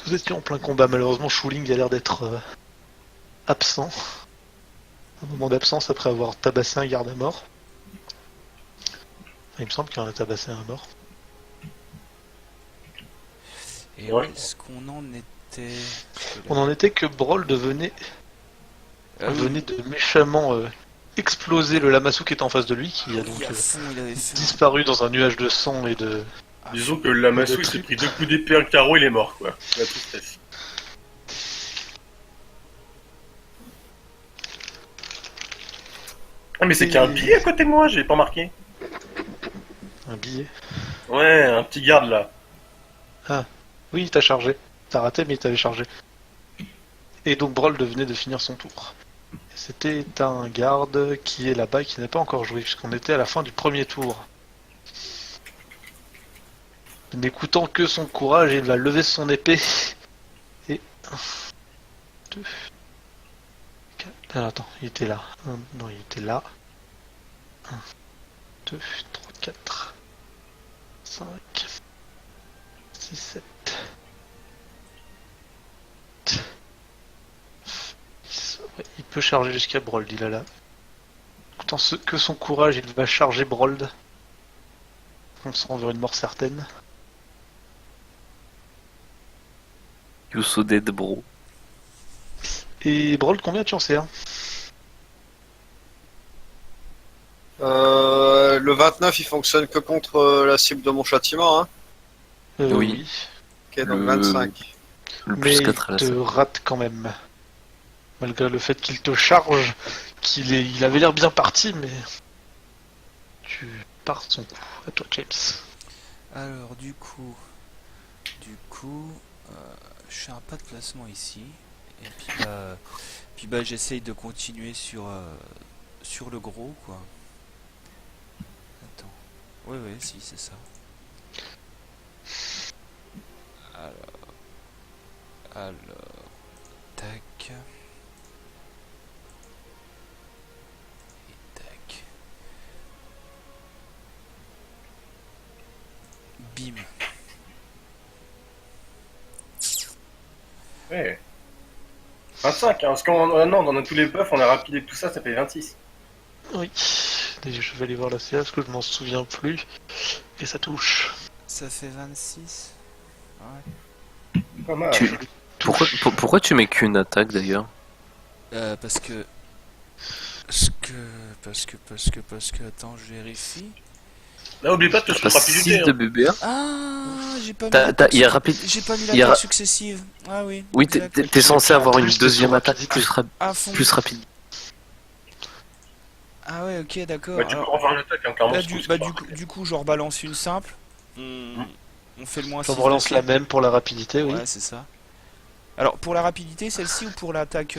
Vous étiez en plein combat, malheureusement Shuling a l'air d'être absent. Un moment d'absence après avoir tabassé un garde à mort. Enfin, il me semble qu'il en a tabassé un mort. Et où est-ce qu'on en était? On en était que Brold venait de méchamment exploser le Lamassu qui était en face de lui, qui a donc à fond, il avait fait disparu dans un nuage de sang et de... Disons que le Lamassu il s'est pris 2 coups d'épée à un carreau, il est mort quoi. La tristesse. Ah mais c'est qu'il y a un billet à côté de moi, j'ai pas remarqué. Un billet. Ouais, un petit garde là. Ah, oui, il t'a chargé. T'as raté, mais il t'avait chargé. Et donc Brold venait de finir son tour. C'était un garde qui est là-bas et qui n'a pas encore joué, puisqu'on était à la fin du premier tour. N'écoutant que son courage, il va lever son épée. Et... 1, 2... 4... Ah, attends, il était là. Non, il était là. 1, 2, 3, 4... 5... 6, 7... Ouais, il peut charger jusqu'à Brold, il a là. Écoutant que son courage, il va charger Brold. On se rend vers une mort certaine. You so dead, bro. Et Brold, combien tu en sais? Le 29, il fonctionne que contre la cible de mon châtiment, hein. Oui. Ok, donc 25. Le Mais plus 4 à il la te salle. rate quand même. Malgré le fait qu'il te charge, il avait l'air bien parti, mais... Tu pars de son coup. À toi, James. Alors du coup, je fais un pas de placement ici. Et puis bah j'essaye de continuer sur le gros quoi. Attends. Ouais si c'est ça. Alors, tac. Et tac. Bim. Ouais. 25, hein, parce qu'on non, dans tous les buffs, on a rapidé tout ça, ça fait 26. Oui. Déjà, je vais aller voir la CA parce que je m'en souviens plus. Et ça touche. Ça fait 26. Ouais. Pas mal. Pourquoi tu mets qu'une attaque d'ailleurs? Parce que, attends, je vérifie. Là, oublie pas de te T'as sur 6 rapidité. de Hein. BBA? Ah, j'ai pas mis T'as- l'attaque il y a rapide- j'ai pas mis il y a l'attaque ra- successive. Ah oui. Oui, exact. t'es censé avoir une plus de deuxième son attaque rapidité. À fond. plus rapide. Ah ouais, ok, d'accord. Bah, tu peux Alors, refaire une attaque, hein, clairement. là, c'est tout, c'est pas- du coup, je rebalance une simple. On fait le moins Je 6 me relance dessus. la même pour la rapidité, oui. Ouais, c'est ça. Alors, pour la rapidité, celle-ci ou pour l'attaque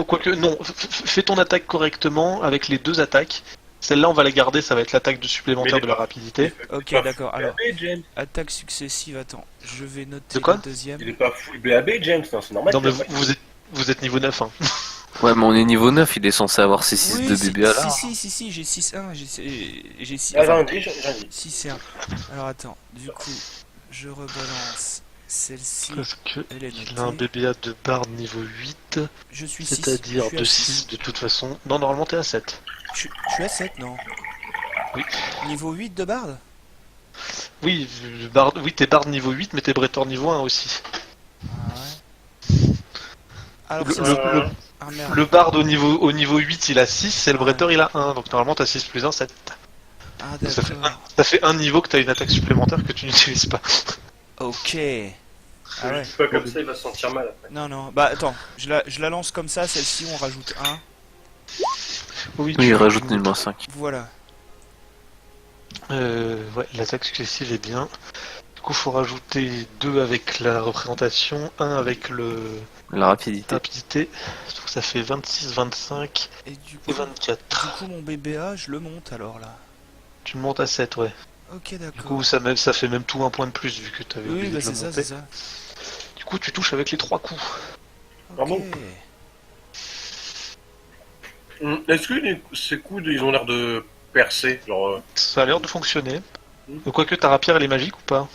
Quoique, non. Fais ton attaque correctement avec les deux attaques. Celle-là, on va la garder, ça va être l'attaque de supplémentaire Mais de la rapidité. Ok, Il est pas d'accord. full Alors, BAB, James. attaque successive, attends. Je vais noter De quoi la deuxième. Il est pas full BAB, James, non, c'est normal. Non, mais qu'il a pas- vous êtes niveau 9, hein. Ouais, mais on est niveau 9, il est censé avoir ses 6 de BBA là. Si, j'ai 6-1, j'ai 6... Ah, Enfin, j'en ai. 6 et 1. Alors, attends, du coup, je rebalance celle-ci. Parce que Elle est il a un notée. BBA de barre niveau 8, Je suis 6. c'est-à-dire de 6 de toute façon. Non, normalement t'es à 7. Je suis à 7, non? Oui. Niveau 8 de barde? Oui, oui t'es barre niveau 8, mais t'es bretteur niveau 1 aussi. Ah ouais. Alors, Le, ça, le, ah merde. le bard au niveau 8 il a 6, et le bretteur il a 1, donc normalement t'as 6 plus 1, 7. Ah Donc d'accord. ça fait un niveau que t'as une attaque supplémentaire que tu n'utilises pas. Ok. Ah Je ouais. dis pas comme ça, il va se sentir mal après. Non. Bah attends, je la lance comme ça, celle-ci on rajoute 1. Oui, Oui, il rajoute une moins 5. Voilà. Ouais, l'attaque successive est bien. Du coup, faut rajouter 2 avec la représentation, 1 avec La la rapidité. rapidité. Donc ça fait 26, 25 Et et 24. du coup mon BBA, je le monte alors là. Tu le montes à 7, ouais. Ok, Du d'accord. coup, ça fait même tout un point de plus vu que tu avais Oui, oublié bah de le c'est ça, monter. c'est ça. Du coup, tu touches avec les 3 coups. Ok. bon Est-ce que ces coups, ils ont l'air de percer, genre... Ça a l'air de fonctionner. Mm. Quoique ta rapière, elle est magique ou pas?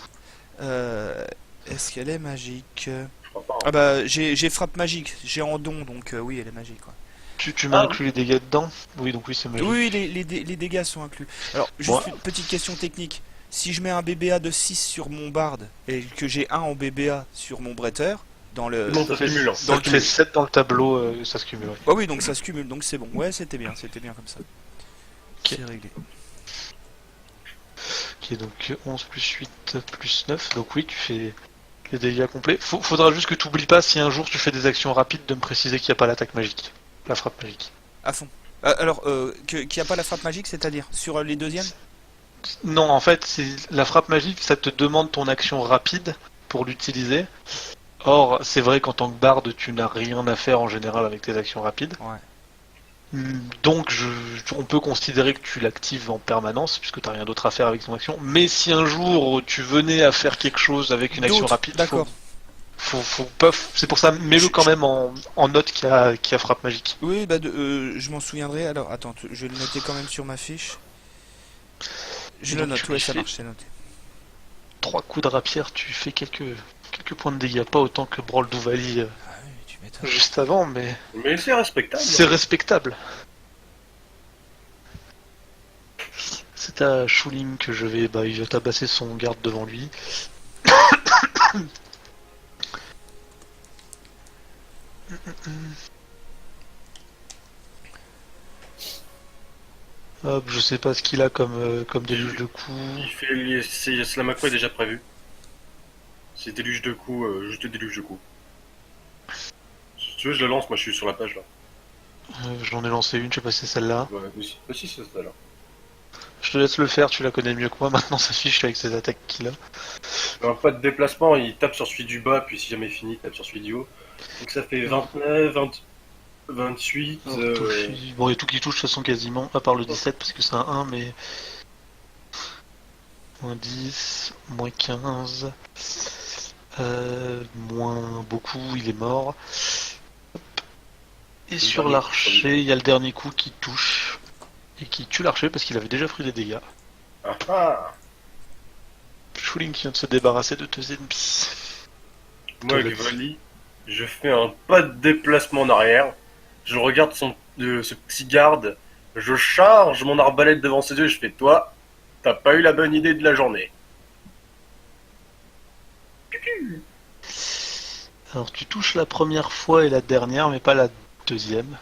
Est-ce qu'elle est magique? Je crois Ah bah j'ai frappe magique, j'ai en don, donc oui, elle est magique, quoi. Tu m'as inclus les dégâts dedans? Oui, donc oui, c'est magique. Oui, les dégâts sont inclus. Alors, juste Bon. une petite question technique. Si je mets un BBA de 6 sur mon Bard et que j'ai un en BBA sur mon Bretteur, dans le... Non, ça fait, cumule. ça te fait 7 dans le tableau, ça se cumule. Ouais. Ah oui, donc ça se cumule, donc c'est bon. Ouais, c'était bien comme ça. Ok. C'est réglé. Ok, donc 11 plus 8 plus 9. Donc oui, tu fais les dégâts complets. Faudra juste que tu oublies pas, si un jour tu fais des actions rapides, de me préciser qu'il n'y a pas l'attaque magique. La frappe magique. À fond. Alors, qu'il n'y a pas la frappe magique, c'est-à-dire sur les deuxièmes? Non, en fait, la frappe magique, ça te demande ton action rapide pour l'utiliser. Or, c'est vrai qu'en tant que barde, tu n'as rien à faire en général avec tes actions rapides. Ouais. Donc, on peut considérer que tu l'actives en permanence, puisque tu n'as rien d'autre à faire avec ton action. Mais si un jour tu venais à faire quelque chose avec une action rapide, d'accord. faut pas. C'est pour ça, mets-le quand même en note qu'il y a frappe magique. Oui, bah je m'en souviendrai. Alors, attends, je vais le noter quand même sur ma fiche. Je Et le donc, note, tu ouais, lui ça fais marche, c'est noté. 3 coups de rapière, tu fais quelques points de dégâts, pas autant que Brawl Douvali Ah oui, tu m'étonnes. juste avant, mais Mais c'est respectable. c'est respectable. C'est à Shuling que je vais. Bah, il va tabasser son garde devant lui. Hop, je sais pas ce qu'il a comme déluge de coups. Il fait c'est la macro est déjà prévu. C'est déluge de coups, juste déluge de coups. Si tu veux, je la lance, moi je suis sur la page là. J'en ai lancé une, je sais pas si c'est celle-là. Ouais, aussi. Aussi, c'est ça là. Je te laisse le faire, tu la connais mieux que moi, maintenant ça fiche avec ses attaques qu'il a. Alors, pas de déplacement, il tape sur celui du bas, puis si jamais fini, il tape sur celui du haut. Donc ça fait 29, 20, 28. Alors, bon, il y a tout qui touche de toute façon quasiment, à part le 17 parce que c'est un 1, mais. Moins 10, moins 15, moins beaucoup, il est mort. Hop. Et sur l'archer, il y a le dernier coup qui touche et qui tue l'archer parce qu'il avait déjà pris des dégâts. Ah ah. Shuling qui vient de se débarrasser de 2 ennemis. Moi, avec Vali, je fais un pas de déplacement en arrière. Je regarde ce petit garde. Je charge mon arbalète devant ses yeux et je fais toi, t'as pas eu la bonne idée de la journée. Alors tu touches la première fois et la dernière, mais pas la deuxième.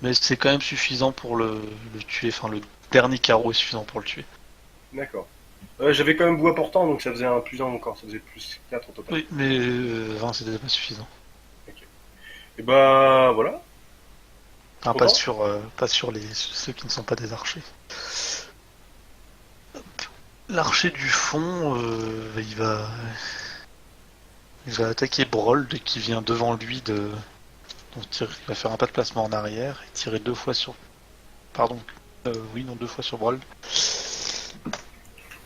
Mais c'est quand même suffisant pour le tuer. Enfin, le dernier carreau est suffisant pour le tuer. D'accord. J'avais quand même bout important, donc ça faisait un plus 1 encore, ça faisait plus 4 au total. Oui, mais 20 c'était pas suffisant. Et bah voilà. Enfin, Content pas sur ceux qui ne sont pas des archers. Hop. L'archer du fond, il va attaquer Brold qui vient devant lui donc il va faire un pas de placement en arrière et tirer 2 fois sur. Pardon. Oui, non, 2 fois sur Brold.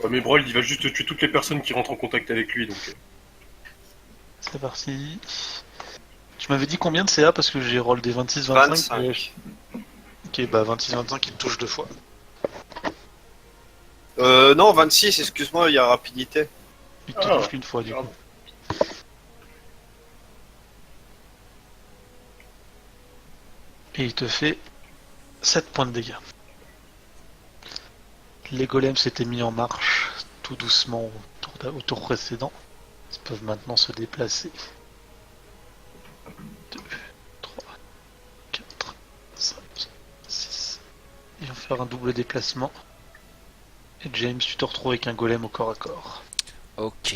Ouais, mais Brold, il va juste tuer toutes les personnes qui rentrent en contact avec lui, donc. C'est parti. Tu m'avais dit combien de CA parce que j'ai roll des 26-25. 25. Ok, bah 26-25 il te touche 2 fois. Non, 26, excuse-moi, il y a rapidité. Il te Ah, touche qu'une fois du coup. Et il te fait 7 points de dégâts. Les golems s'étaient mis en marche tout doucement au tour précédent. Ils peuvent maintenant se déplacer. 2, 3, 4, 5, 6. Ils vont faire un double déplacement. Et James, tu te retrouves avec un golem au corps à corps. Ok.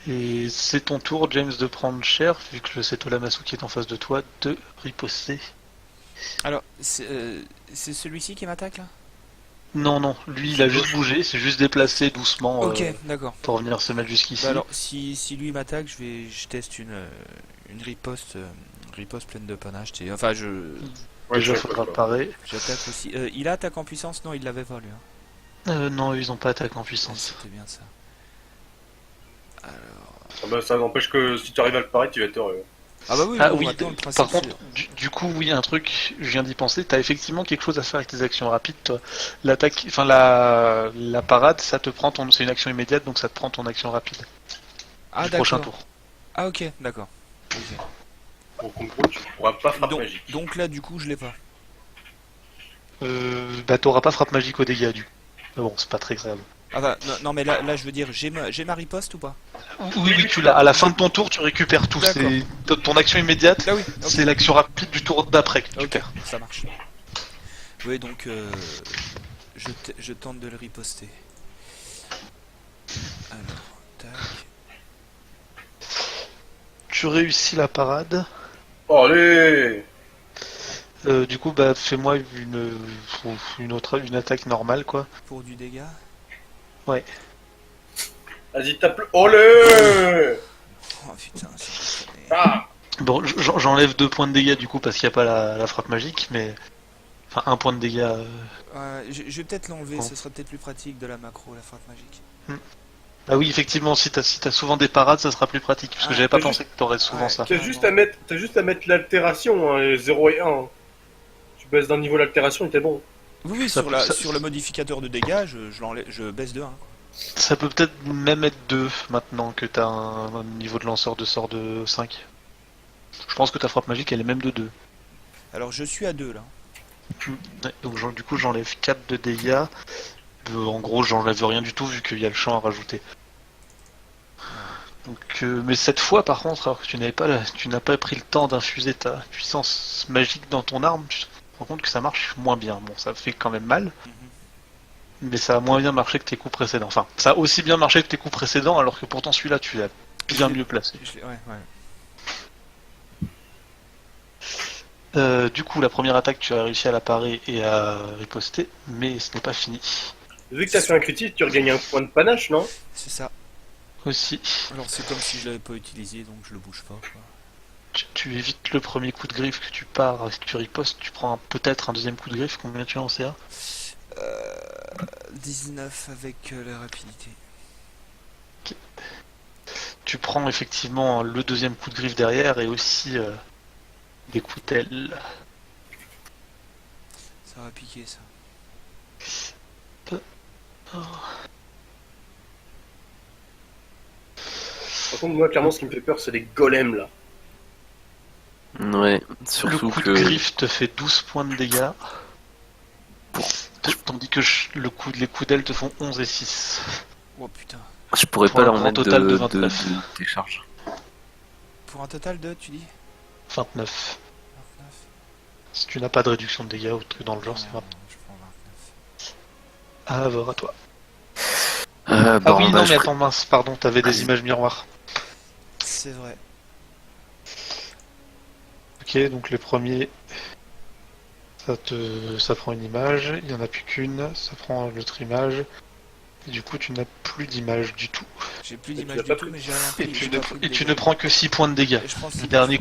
Et c'est ton tour, James, de prendre cher, vu que c'est Tolamasu qui est en face de toi, de riposter. Alors, c'est celui-ci qui m'attaque là? Non, non, lui il a juste bougé, c'est juste déplacé doucement Ok, d'accord. pour venir se mettre jusqu'ici. Bah alors, si lui m'attaque, je teste une riposte pleine de panache. Enfin, Ouais, Déjà je faudra sais parer. j'attaque aussi. Il a attaque en puissance? Non, il l'avait pas lui. Hein. Non, ils ont pas attaque en Ouais, puissance. c'était bien ça. Alors... Ah bah, ça n'empêche que si tu arrives à le parer, tu vas être heureux. Ah bah oui, Ah bon, oui, maintenant, le principe, par contre, du coup, oui, un truc, je viens d'y penser, t'as effectivement quelque chose à faire avec tes actions rapides, toi. L'attaque, enfin la parade, ça te prend c'est une action immédiate, donc ça te prend ton action rapide. Ah Du prochain d'accord. tour. Ah ok, d'accord. Ok. Donc en gros, tu pourras pas frappe Donc, magique. donc là, du coup, je l'ai pas. Bah t'auras pas frappe magique au dégât du. Mais bon, c'est pas très agréable. Ah bah, non, non, mais là, je veux dire, j'ai ma riposte ou pas? Oui, oui, tu l'as. À la fin de ton tour, tu récupères tout. D'accord. C'est ton action immédiate. Ah oui, ok. C'est l'action rapide du tour d'après que tu Ok, perds. ça marche. Oui, donc je tente de le riposter. Alors, tac. Tu réussis la parade. Allez. Du coup, bah fais-moi une attaque normale, quoi. Pour du dégât. Vas-y, tape-le. Allez. Oh putain, c'est pas Ah. Bon, j'enlève 2 points de dégâts du coup parce qu'il n'y a pas la frappe magique, mais enfin un point de dégâts. je vais peut-être l'enlever, Bon. ce sera peut-être plus pratique de la macro, la frappe magique. Ah oui, effectivement, si t'as souvent des parades, ça sera plus pratique parce que Ah, j'avais pas t'as pensé que t'aurais souvent ouais. ça. T'as juste à mettre l'altération, hein, les 0 et 1. Tu baisses d'un niveau l'altération et t'es bon. Oui, oui, Ça- ça- sur le modificateur de dégâts, je baisse de 1. Ça peut peut-être même être 2 maintenant que t'as un niveau de lanceur de sort de 5. Je pense que ta frappe magique elle est même de 2. Alors je suis à 2 là. Ouais, donc du coup j'enlève 4 de dégâts. En gros j'enlève rien du tout vu qu'il y a le champ à rajouter. Donc, mais cette fois par contre, alors que tu n'as pas pris le temps d'infuser ta puissance magique dans ton arme, tu te rends compte que ça marche moins bien. Bon, ça fait quand même mal, mais ça a moins bien marché que tes coups précédents. Enfin, ça a aussi bien marché que tes coups précédents, alors que pourtant celui-là tu l'as bien mieux placé. Ouais, ouais. Du coup, la première attaque, tu as réussi à la parer et à riposter, mais ce n'est pas fini. Vu que t'as fait un critique, tu regagnes un point de panache, non? C'est ça. Aussi, Alors c'est comme si je l'avais pas utilisé, donc je le bouge pas. Quoi. tu évites le premier coup de griffe que tu pars, que tu ripostes, tu prends peut-être un deuxième coup de griffe. Combien tu as en CA? 19 avec la rapidité. Tu prends effectivement le deuxième coup de griffe derrière et aussi des coups d'aile. Ça va piquer ça. Par contre, moi, clairement, ce qui me fait peur, c'est les golems, là. Ouais, Le surtout coup que. de griffe te fait 12 points de dégâts. Tandis que les coups d'aile te font 11 et 6. Oh putain. Je pourrais Pour pas un leur grand mettre total de de 29. tes charges. Pour un total de, tu dis 29. 29. Si tu n'as pas de réduction de dégâts ou truc dans le genre, c'est Non, 29. je prends 29. Ah, voir à toi. Bon, Ah oui, bah, non, je mais ferai- attends, mince, pardon, t'avais des Vas-y. images miroirs. C'est vrai. Ok, donc les premiers, ça prend une image, il y en a plus qu'une, ça prend l'autre image, et du coup tu n'as plus d'image du tout. J'ai plus Et tu d'image l'as du pas tout, pris. mais j'ai rien Et pris. tu, j'ai ne, pas pris de et tu dégâts. ne prends que 6 points de dégâts. Et je pense Le que dernier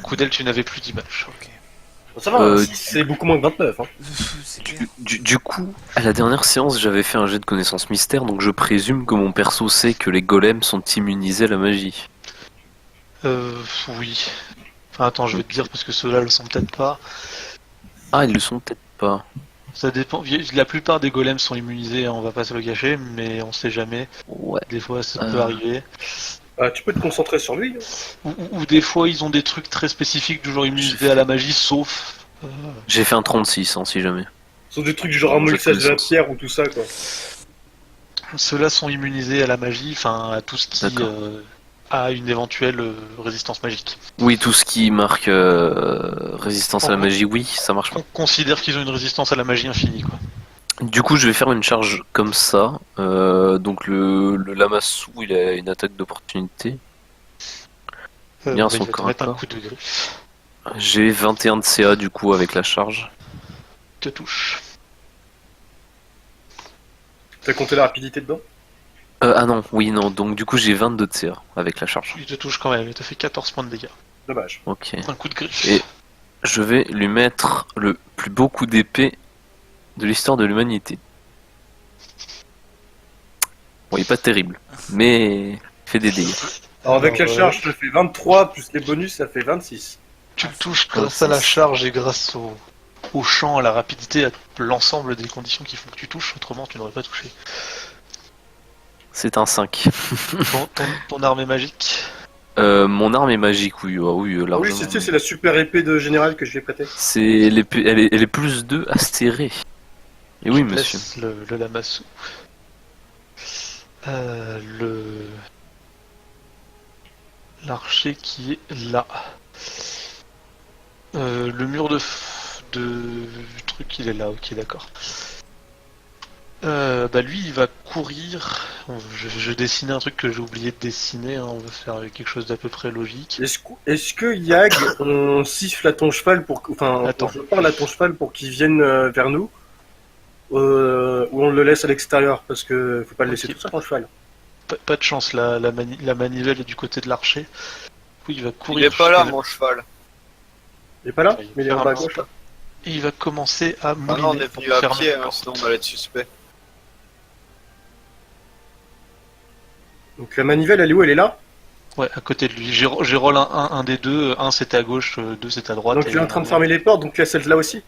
coup d'aile, tu n'avais plus d'image. Ok. Bon, ça va, Euh, 6, c'est beaucoup moins que 29, hein. C'est clair. Du coup, à la dernière séance, j'avais fait un jet de connaissance mystère, donc je présume que mon perso sait que les golems sont immunisés à la magie. Oui. Enfin, attends, je vais te dire parce que ceux-là le sont peut-être pas. Ah, ils le sont peut-être pas. Ça dépend. La plupart des golems sont immunisés, hein, on va pas se le cacher, mais on sait jamais. Ouais. Des fois, ça peut arriver. Ah, tu peux te concentrer sur lui. Hein. Ou des fois, ils ont des trucs très spécifiques du genre immunisé à la magie, sauf. J'ai fait un 36, hein, si jamais. Sur des trucs du genre amollissage de la pierre ou tout ça, quoi. Ceux-là sont immunisés à la magie, enfin à tout ce qui D'accord. a une éventuelle résistance magique. Oui, tout ce qui marque résistance à la magie, oui, ça marche pas. On considère qu'ils ont une résistance à la magie infinie, quoi. Du coup, je vais faire une charge comme ça. Donc le Lamassu, il a une attaque d'opportunité. Bien Bah, son il va te corps à mettre un corps. coup de griffe. J'ai 21 de CA du coup avec la charge. Te touche. T'as compté la rapidité dedans? Ah non, oui, non. Donc du coup, j'ai 22 de CA avec la charge. Il te touche quand même, il te fait 14 points de dégâts. Dommage. Ok. Un coup de griffe. Et je vais lui mettre le plus beau coup d'épée de l'histoire de l'humanité. Bon, il est pas terrible, mais il fait des dégâts. Alors, avec la Alors, charge, je fais 23, plus les bonus, ça fait 26. Tu le touches grâce à la charge et grâce au champ, à la rapidité, à l'ensemble des conditions qui font que tu touches, autrement tu n'aurais pas touché. C'est un 5. Ton arme est magique. Mon arme est magique, oui, oui, Ah oui, largement. c'est la super épée de général que je lui ai prêtée. Elle est plus 2 acérée. Et oui, Je monsieur. laisse le Lamassu. Le l'archer qui est là. Le mur du truc, il est là. Ok, d'accord. Bah lui, il va courir. Je dessinais un truc que j'ai oublié de dessiner. Hein. On va faire quelque chose d'à peu près logique. Est-ce que Yag, on siffle à ton cheval Attends. je parle à ton cheval pour qu'il vienne vers nous, ou on le laisse à l'extérieur parce que faut pas le laisser Ok. tout seul ton cheval. Pas de chance. La manivelle est du côté de l'archer. Oui, il va Il courir. est pas là, jusqu'à mon cheval. Il est pas là, Il va mais il est faire en un bas à petit gauche là. Et il va commencer à Ah mouliner non, on est pour venu à fermer pied, la hein, porte. sinon on allait être suspect. Donc la manivelle, elle est où? Elle est là. Ouais, à côté de lui. J'ai roll un des deux. Un c'était à gauche, deux c'était à droite. Donc et il est en train de fermer les portes, donc il y a celle-là aussi.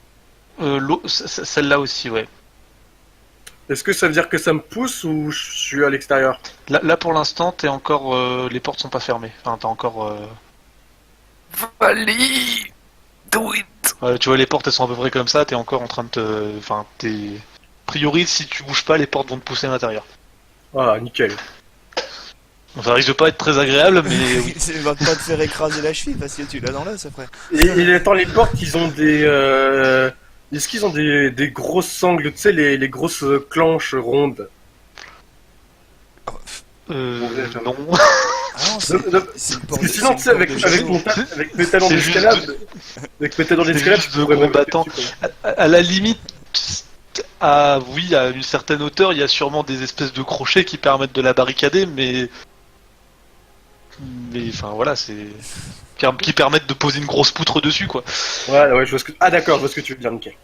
Celle-là aussi, ouais. Est-ce que ça veut dire que ça me pousse ou je suis à l'extérieur? Là pour l'instant, t'es encore. Les portes sont pas fermées. Enfin, t'as encore. Allez, do it. Tu vois, les portes elles sont à peu près comme ça. T'es encore en train de te. Enfin, t'es. A priori, si tu bouges pas, les portes vont te pousser à l'intérieur. Ah, nickel. Bon, ça risque de pas être très agréable, mais oui. Il va pas te faire écraser la cheville parce que tu l'as dans l'os après. Et attends, les portes, ils ont des. Est-ce qu'ils ont des grosses sangles, tu sais, les grosses clenches rondes? Non. Ah non, c'est une Parce porte que sinon, tu sais, avec mes talons C'est juste d'escalade, avec mes talons c'est d'escalade, juste je de pourrais gros me mettre battants. dessus, quoi. À la limite, oui, à une certaine hauteur, il y a sûrement des espèces de crochets qui permettent de la barricader, mais enfin voilà, c'est qui permettent de poser une grosse poutre dessus, quoi. Ouais, je vois ce que. Ah, d'accord, je vois ce que tu veux dire, nickel.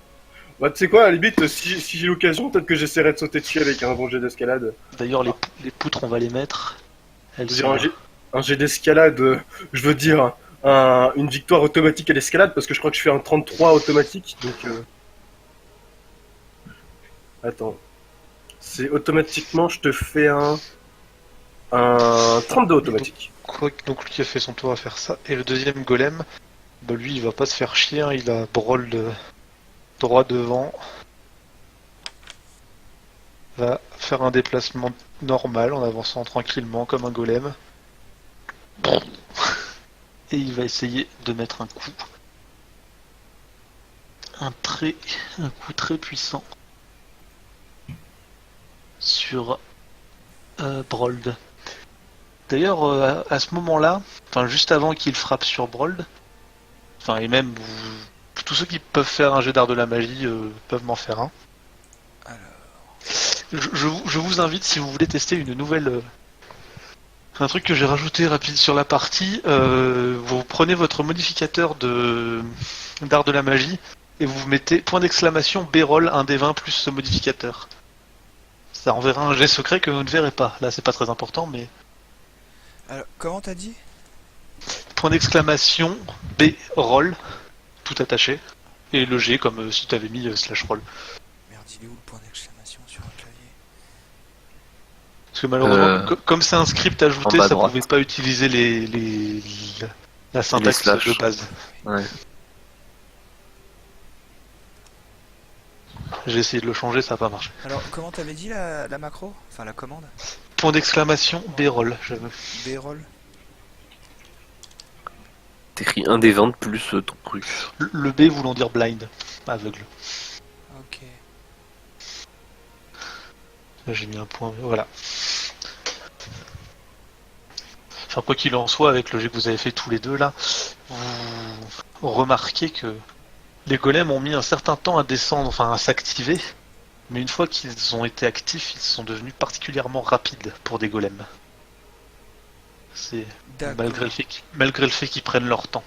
Bah, tu sais quoi, à la limite, si j'ai l'occasion, peut-être que j'essaierai de sauter dessus avec un bon jet d'escalade. D'ailleurs, les poutres, on va les mettre. Elles Je veux dire, sont là. un jet d'escalade, je veux dire, une victoire automatique à l'escalade, parce que je crois que je fais un 33 automatique, donc. Attends. C'est automatiquement, je te fais un 32 automatique. Donc lui qui a fait son tour à faire ça. Et le deuxième golem, bah lui, il va pas se faire chier, hein, il a brawl droit devant. Va faire un déplacement normal en avançant tranquillement comme un golem. Et il va essayer de mettre un coup. Un coup très puissant sur Brold. D'ailleurs, à ce moment-là, enfin juste avant qu'il frappe sur Brold, enfin et même tous ceux qui peuvent faire un jet d'art de la magie peuvent m'en faire un. Alors. Je vous invite, si vous voulez tester une nouvelle. Un truc que j'ai rajouté rapide sur la partie, vous prenez votre modificateur d'art de la magie et vous mettez point d'exclamation B-roll 1 des 20 plus ce modificateur. Ça enverra un jet secret que vous ne verrez pas. Là, c'est pas très important, mais Alors, comment t'as dit? point d'exclamation B-roll, tout attaché, et le G comme si tu avais mis slash roll. Merde, il est où le point d'exclamation sur un clavier? Parce que malheureusement, Euh, comme c'est un script ajouté, en bas à ça droite. pouvait pas utiliser la syntaxe slash. de base. Ouais. J'ai essayé de le changer, ça n'a pas marché. Alors, comment t'avais dit la macro? Enfin, la commande? Point d'exclamation B-roll. B-roll? T'écris un des 20 plus ton truc. Le B voulant dire blind, aveugle. Ok. Là, j'ai mis un point, voilà. Enfin, quoi qu'il en soit, avec le jet que vous avez fait tous les deux là, vous remarquez que les golems ont mis un certain temps à descendre, enfin à s'activer, mais une fois qu'ils ont été actifs, ils sont devenus particulièrement rapides pour des golems. C'est D'accord. malgré le fait qu'ils prennent leur temps.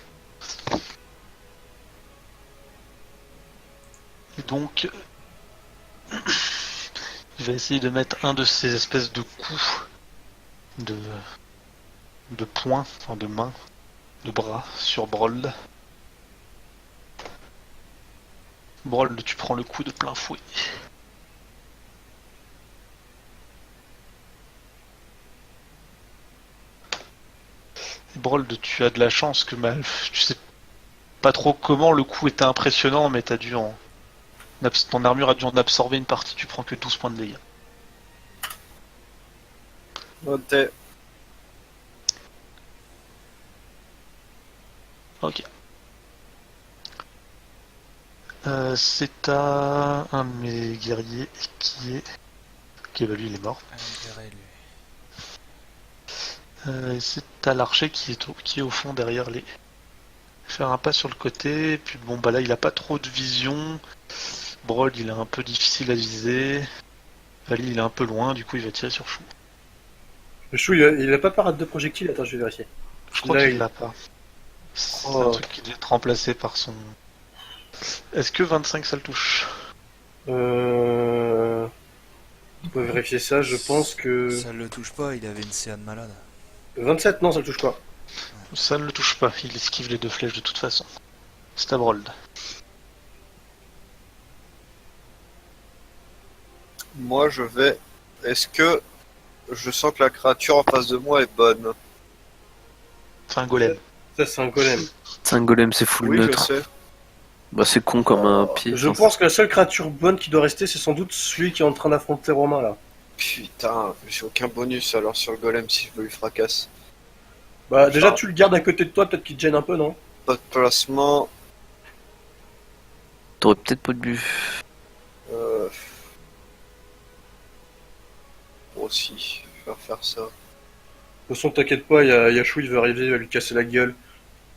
Et donc, il va essayer de mettre un de ces espèces de coups de poing, enfin de main, de bras sur Brold. Brold, tu prends le coup de plein fouet. Brold, tu as de la chance que tu sais pas trop comment le coup était impressionnant, mais ton armure a dû en absorber une partie, tu prends que 12 points de dégâts. Noté. Ok. C'est à un de mes guerriers qui est... Ok, bah lui il est mort. Allez, lui. C'est à l'archer qui est au fond derrière les... Faire un pas sur le côté, puis bon bah là il a pas trop de vision. Brold il est un peu difficile à viser. Ali il est un peu loin, du coup il va tirer sur Chou. Le chou, il a pas parade de projectiles. Attends, je vais vérifier. Je crois Là, qu'il il- l'a pas. C'est Oh. un truc qui doit être remplacé par son... Est-ce que 25 ça le touche? On peut vérifier ça, je pense que... Ça le touche pas, il avait une CA de malade. 27, non, ça le touche pas. Ça ne le touche pas, il esquive les 2 flèches de toute façon. C'est à Brold. Moi, je vais. Est-ce que je sens que la créature en face de moi est bonne? C'est un golem. Ça, c'est un golem. C'est un golem, c'est full Oui, je neutre. sais. Bah, c'est con comme un pied. Je Enfin, pense que la seule créature bonne qui doit rester, c'est sans doute celui qui est en train d'affronter Romain, là. Putain, j'ai aucun bonus alors sur le golem si je veux lui fracasse. Bah, déjà, tu le gardes à côté de toi, peut-être qu'il te gêne un peu, non? Pas de placement. T'aurais peut-être pas bu. Euh... Aussi, je vais faire ça. De toute façon, t'inquiète pas, y a Chou, il va arriver, il va lui casser la gueule.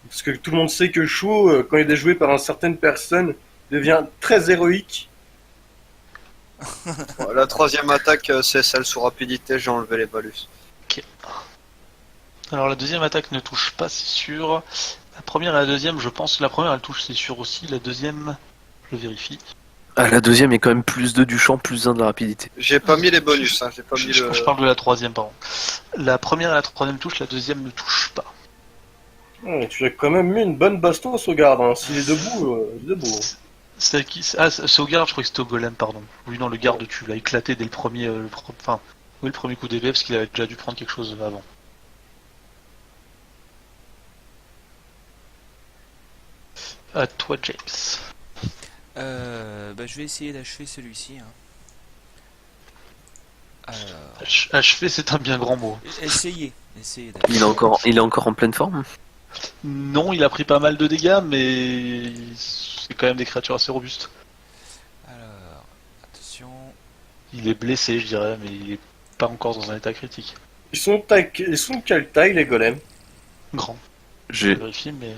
Parce que tout le monde sait que Chou, quand il est joué par une certaine personne, devient très héroïque. Ouais, la troisième attaque, c'est celle sous rapidité, j'ai enlevé les malus. Alors la deuxième attaque ne touche pas, c'est sûr. La première et la deuxième, je pense que la première elle touche, c'est sûr aussi. La deuxième, je vérifie. Ah, la deuxième est quand même plus 2 du champ, plus 1 de la rapidité. J'ai pas mis les bonus, hein, j'ai pas mis Je, le... je parle de la troisième, pardon. La première et la troisième touche, la deuxième ne touche pas. Ouais, tu as quand même mis une bonne bastos au garde, hein. S'il est debout, il est debout. C'est qui? Ah, c'est au garde, je crois que c'était au golem, pardon. Oui, non, le garde, tu l'as éclaté dès le premier... Enfin, oui, le premier coup d'épée, parce qu'il avait déjà dû prendre quelque chose avant. À toi, James. Bah, je vais essayer d'achever celui-ci. Hein. Alors, Achever, c'est un bien grand mot. essayez Il d'achever. il est encore en pleine forme. Non, il a pris pas mal de dégâts, mais c'est quand même des créatures assez robustes. Alors, attention. Il est blessé, je dirais, mais il est pas encore dans un état critique. Ils sont de quelle taille, les golems? Grand. Je J'ai... vérifie, mais...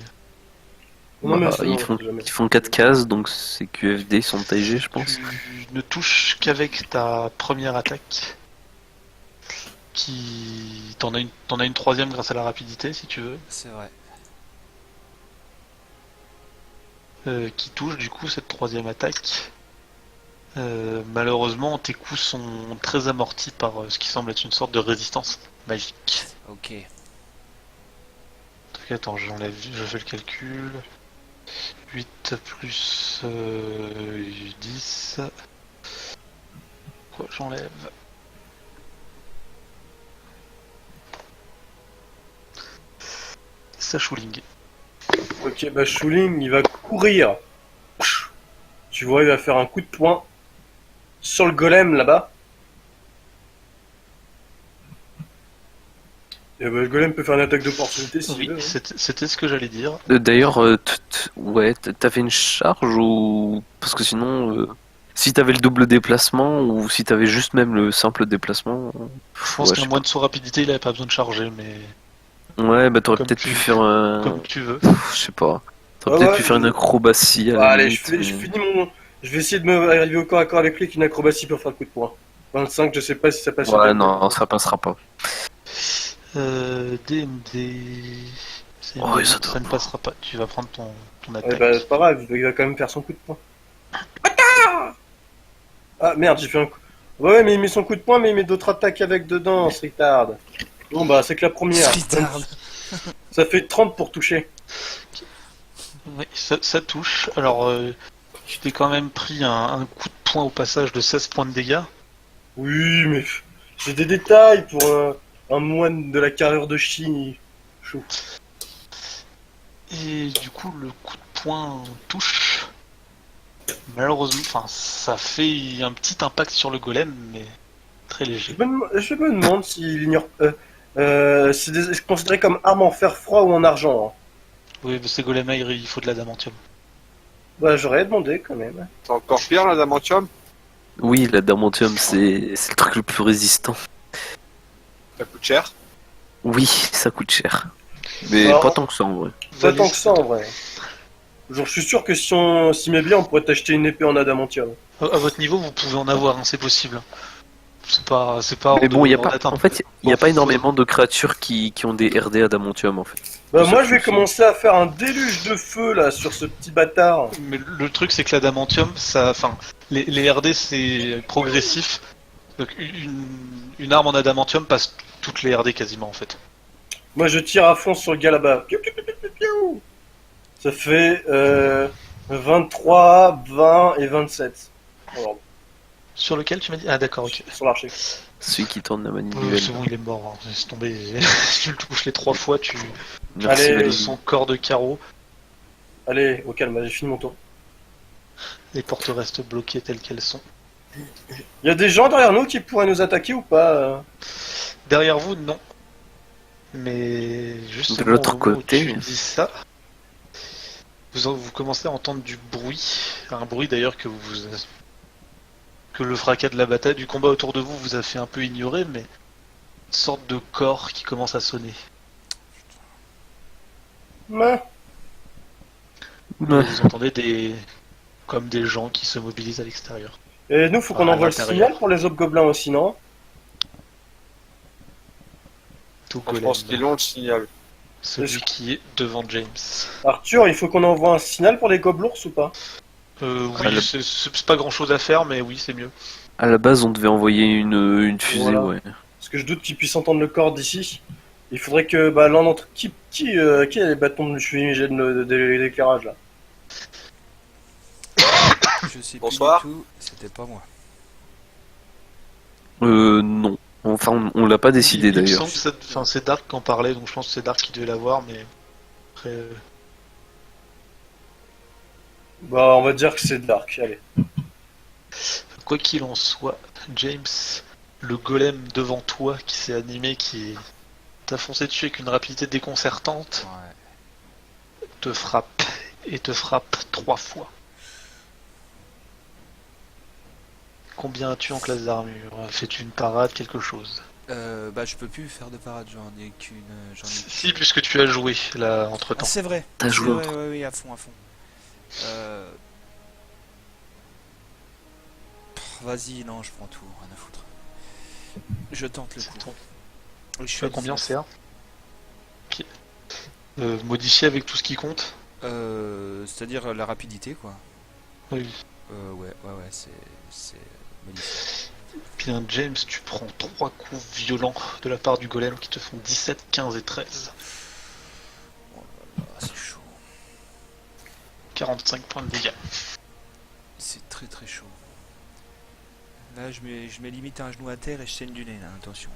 Non, mais Bah, c'est ils, bon, font, jamais. ils font 4 cases, donc c'est QFD, ils sont taillés, je pense. Tu ne touches qu'avec ta première attaque. T'en as une troisième grâce à la rapidité, si tu veux. C'est vrai. Qui touche du coup cette troisième attaque. Malheureusement, tes coups sont très amortis par ce qui semble être une sorte de résistance magique. Ok. Donc, attends, je fais le calcul. 8 plus 10. Quoi, j'enlève. Sachouling. Ok, bah Shuling, il va courir. Tu vois, il va faire un coup de poing sur le golem là-bas. Et bah, le golem peut faire une attaque d'opportunité s'il Oui, veut. Hein. c'était ce que j'allais dire. D'ailleurs, ouais, t'avais une charge ou... Parce que sinon, si t'avais le double déplacement ou si t'avais juste même le simple déplacement... Je pense ouais, qu'un je sais moine sous rapidité, il avait pas besoin de charger, mais Ouais, bah t'aurais Comme peut-être tu- pu faire un... comme tu veux. Je sais pas. T'aurais Ah peut-être ouais, pu faire une acrobatie à Bah, la allez, limite, je finis mon. Je vais essayer de me arriver au corps à corps avec lui avec une acrobatie pour faire le coup de poing. 25, je sais pas si ça passe. Ouais, non, ça passera pas. DMD. Oh, et ça Ça doit ne pas. passera pas. Tu vas prendre ton Ouais, attaque. bah, c'est pas grave, il va quand même faire son coup de poing. Ah merde, j'ai fait un coup. Ouais, mais il met son coup de poing, mais il met d'autres attaques avec dedans, ce retard. Bon, bah, c'est que la première. Retard. Ça fait 30 pour toucher. Oui, ça touche. Alors, tu t'es quand même pris un coup de poing au passage de 16 points de dégâts. Oui, mais j'ai des détails pour un moine de la carrure de Chine. Chou. Et du coup, le coup de poing touche. Malheureusement, enfin, ça fait un petit impact sur le golem, mais très léger. Je me demande s'il ignore. C'est considéré comme arme en fer froid ou en argent. Hein. Oui, mais ces golems-là, il faut de l'adamantium. Bah, j'aurais demandé quand même. C'est encore pire l'adamantium. Oui, l'adamantium, c'est le truc le plus résistant. Ça coûte cher. Oui, ça coûte cher. Mais Alors, pas tant que ça en vrai. Pas tant que ça en vrai. Genre, je suis sûr que si on s'y met bien, on pourrait t'acheter une épée en adamantium. À votre niveau, vous pouvez en avoir, hein, c'est possible. C'est pas. Mais bon, il y a pas. Attends. En fait, il y a Bon, pas énormément de créatures qui ont des RD adamantium en fait. Bah, Ça moi, je vais suffit. commencer à faire un déluge de feu là sur ce petit bâtard. Mais le truc, c'est que l'adamantium, ça, enfin, les RD, c'est progressif. Donc une arme en adamantium passe toutes les RD quasiment en fait. Moi, je tire à fond sur le gars là-bas. Piou, piou, piou, piou, piou. Ça fait 23, 20 et 27. Alors, Sur lequel tu m'as dit? Ah d'accord, ok. sur l'archer. Celui qui tourne la manivelle. C'est bon, il est mort. Hein. Laisse tomber. Tu le touches les 3 fois, tu Merci Allez, Valérie. son corps de carreau. Allez, au calme, j'ai fini mon tour. Les portes restent bloquées telles qu'elles sont. Il y a des gens derrière nous qui pourraient nous attaquer ou pas Derrière vous, non. Mais juste De l'autre côté. tu dis ça, vous commencez à entendre du bruit, un bruit d'ailleurs que le fracas de la bataille, du combat autour de vous vous a fait un peu ignorer, mais une sorte de corps qui commence à sonner. Ouais. Et vous entendez comme des gens qui se mobilisent à l'extérieur. Et nous, faut qu'on À envoie le l'intérieur. signal pour les autres gobelins aussi, non Tout Je golem, pense qu'ils l'ont le signal. celui qui est devant James. Arthur, il faut qu'on envoie un signal pour les gobelours ou pas Oui, c'est pas grand chose à faire, mais oui, c'est mieux. À la base, on devait envoyer une fusée, Voilà. ouais. Parce que je doute qu'ils puissent entendre le corps d'ici. Il faudrait que l'un d'entre qui a les bâtons de fumigène d'éclairage là. Je sais Bonsoir. plus du tout, c'était pas moi. Non. Enfin, on l'a pas décidé Il me d'ailleurs. semble que c'est Dark qui en parlait, donc je pense que c'est Dark qui devait l'avoir, mais après, Bah, on va dire que c'est Dark, allez. quoi qu'il en soit, James, le golem devant toi qui s'est animé, qui t'a foncé dessus avec une rapidité déconcertante, Ouais. te frappe et te frappe 3 fois. Combien as-tu en classe d'armure? Fais-tu une parade, quelque chose? Bah je peux plus faire de parade, j'en ai qu'une. Si, puisque tu as joué là entre Ah temps. c'est vrai. T'as C'est joué vrai, autre. oui, à fond, à fond. Vas-y, non, je prends tout, rien à foutre. Je tente le coup. Je Tu suis as à combien 19. CA? Ok. Modifié avec tout ce qui compte? C'est-à-dire la rapidité, quoi. Oui. Ouais, c'est modifié. Bien, James, tu prends 3 coups violents de la part du golem qui te font 17, 15 et 13. Ah, c'est chaud. 45 points de dégâts. C'est très très chaud. Là, je mets limite un genou à terre et je saigne du nez, là, attention.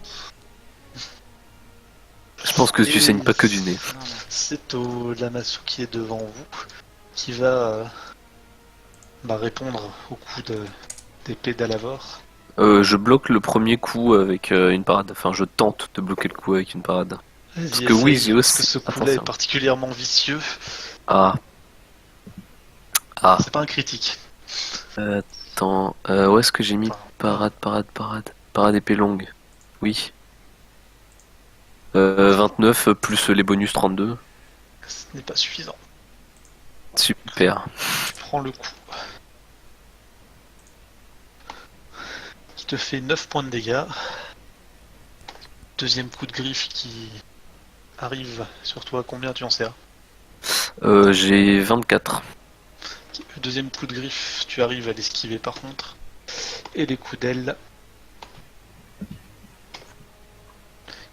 Je pense que tu Et- saignes pas que du nez. Non, non. C'est au Lamasu qui est devant vous qui va répondre au coup d'épée d'Alavor. Je bloque le premier coup avec une parade. Enfin, je tente de bloquer le coup avec une parade. Parce que oui, Zeus, ce coup-là attention. est particulièrement vicieux. Ah. Ah. C'est pas un critique. Attends. Où est-ce que j'ai mis parade. Parade épée longue. Oui. 29 plus les bonus 32. Ce n'est pas suffisant. Super. Tu prends le coup. Qui te fait 9 points de dégâts. Deuxième coup de griffe qui arrive sur toi. Combien tu en sais? J'ai 24. Le deuxième coup de griffe, tu arrives à l'esquiver par contre. Et les coups d'aile.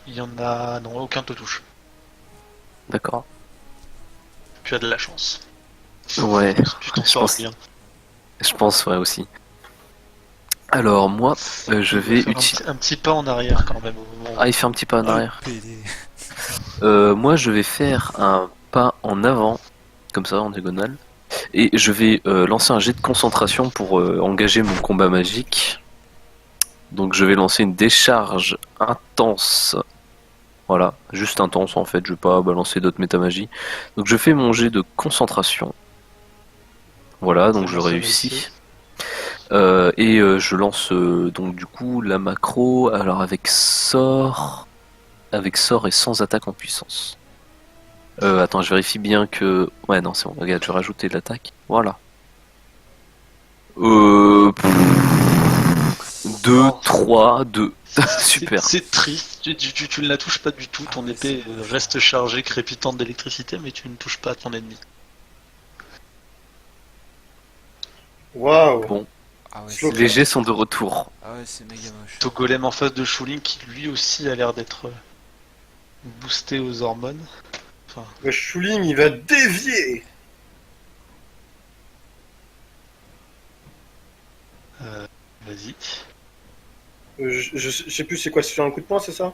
Il y en a... Non, aucun te touche. D'accord. Tu as de la chance. Ouais. Tu t'en Je sors pense- bien. Je pense, ouais, aussi. Alors, moi, je vais Faire utiliser. un petit pas en arrière quand même au moment où- Ah, il fait un petit pas en arrière. PD. Moi, je vais faire un pas en avant, comme ça, en diagonale. Et je vais lancer un jet de concentration pour engager mon combat magique. Donc je vais lancer une décharge intense. Voilà, juste intense en fait, je vais pas balancer d'autres métamagies. Donc je fais mon jet de concentration. Voilà, donc C'est je bon, c'est réussis. réussi. Et je lance donc du coup la macro, alors avec sort et sans attaque en puissance. Attends, je vérifie bien que... Ouais, non, c'est bon, regarde, je vais rajouter de l'attaque. Voilà. 2, Non. 3, 2. Super. C'est triste, tu ne la touches pas du tout, ton Ah, épée c'est moche. reste chargée, crépitante d'électricité, mais tu ne touches pas ton ennemi. Waouh. Bon, Ah ouais, Slow c'est les jets sont de retour. ah ouais, c'est méga moche. Ton golem en face de Shuling qui lui aussi a l'air d'être boosté aux hormones. Enfin, Le Shuling, il va dévier. vas-y. Je sais plus c'est quoi, c'est un coup de poing, c'est ça?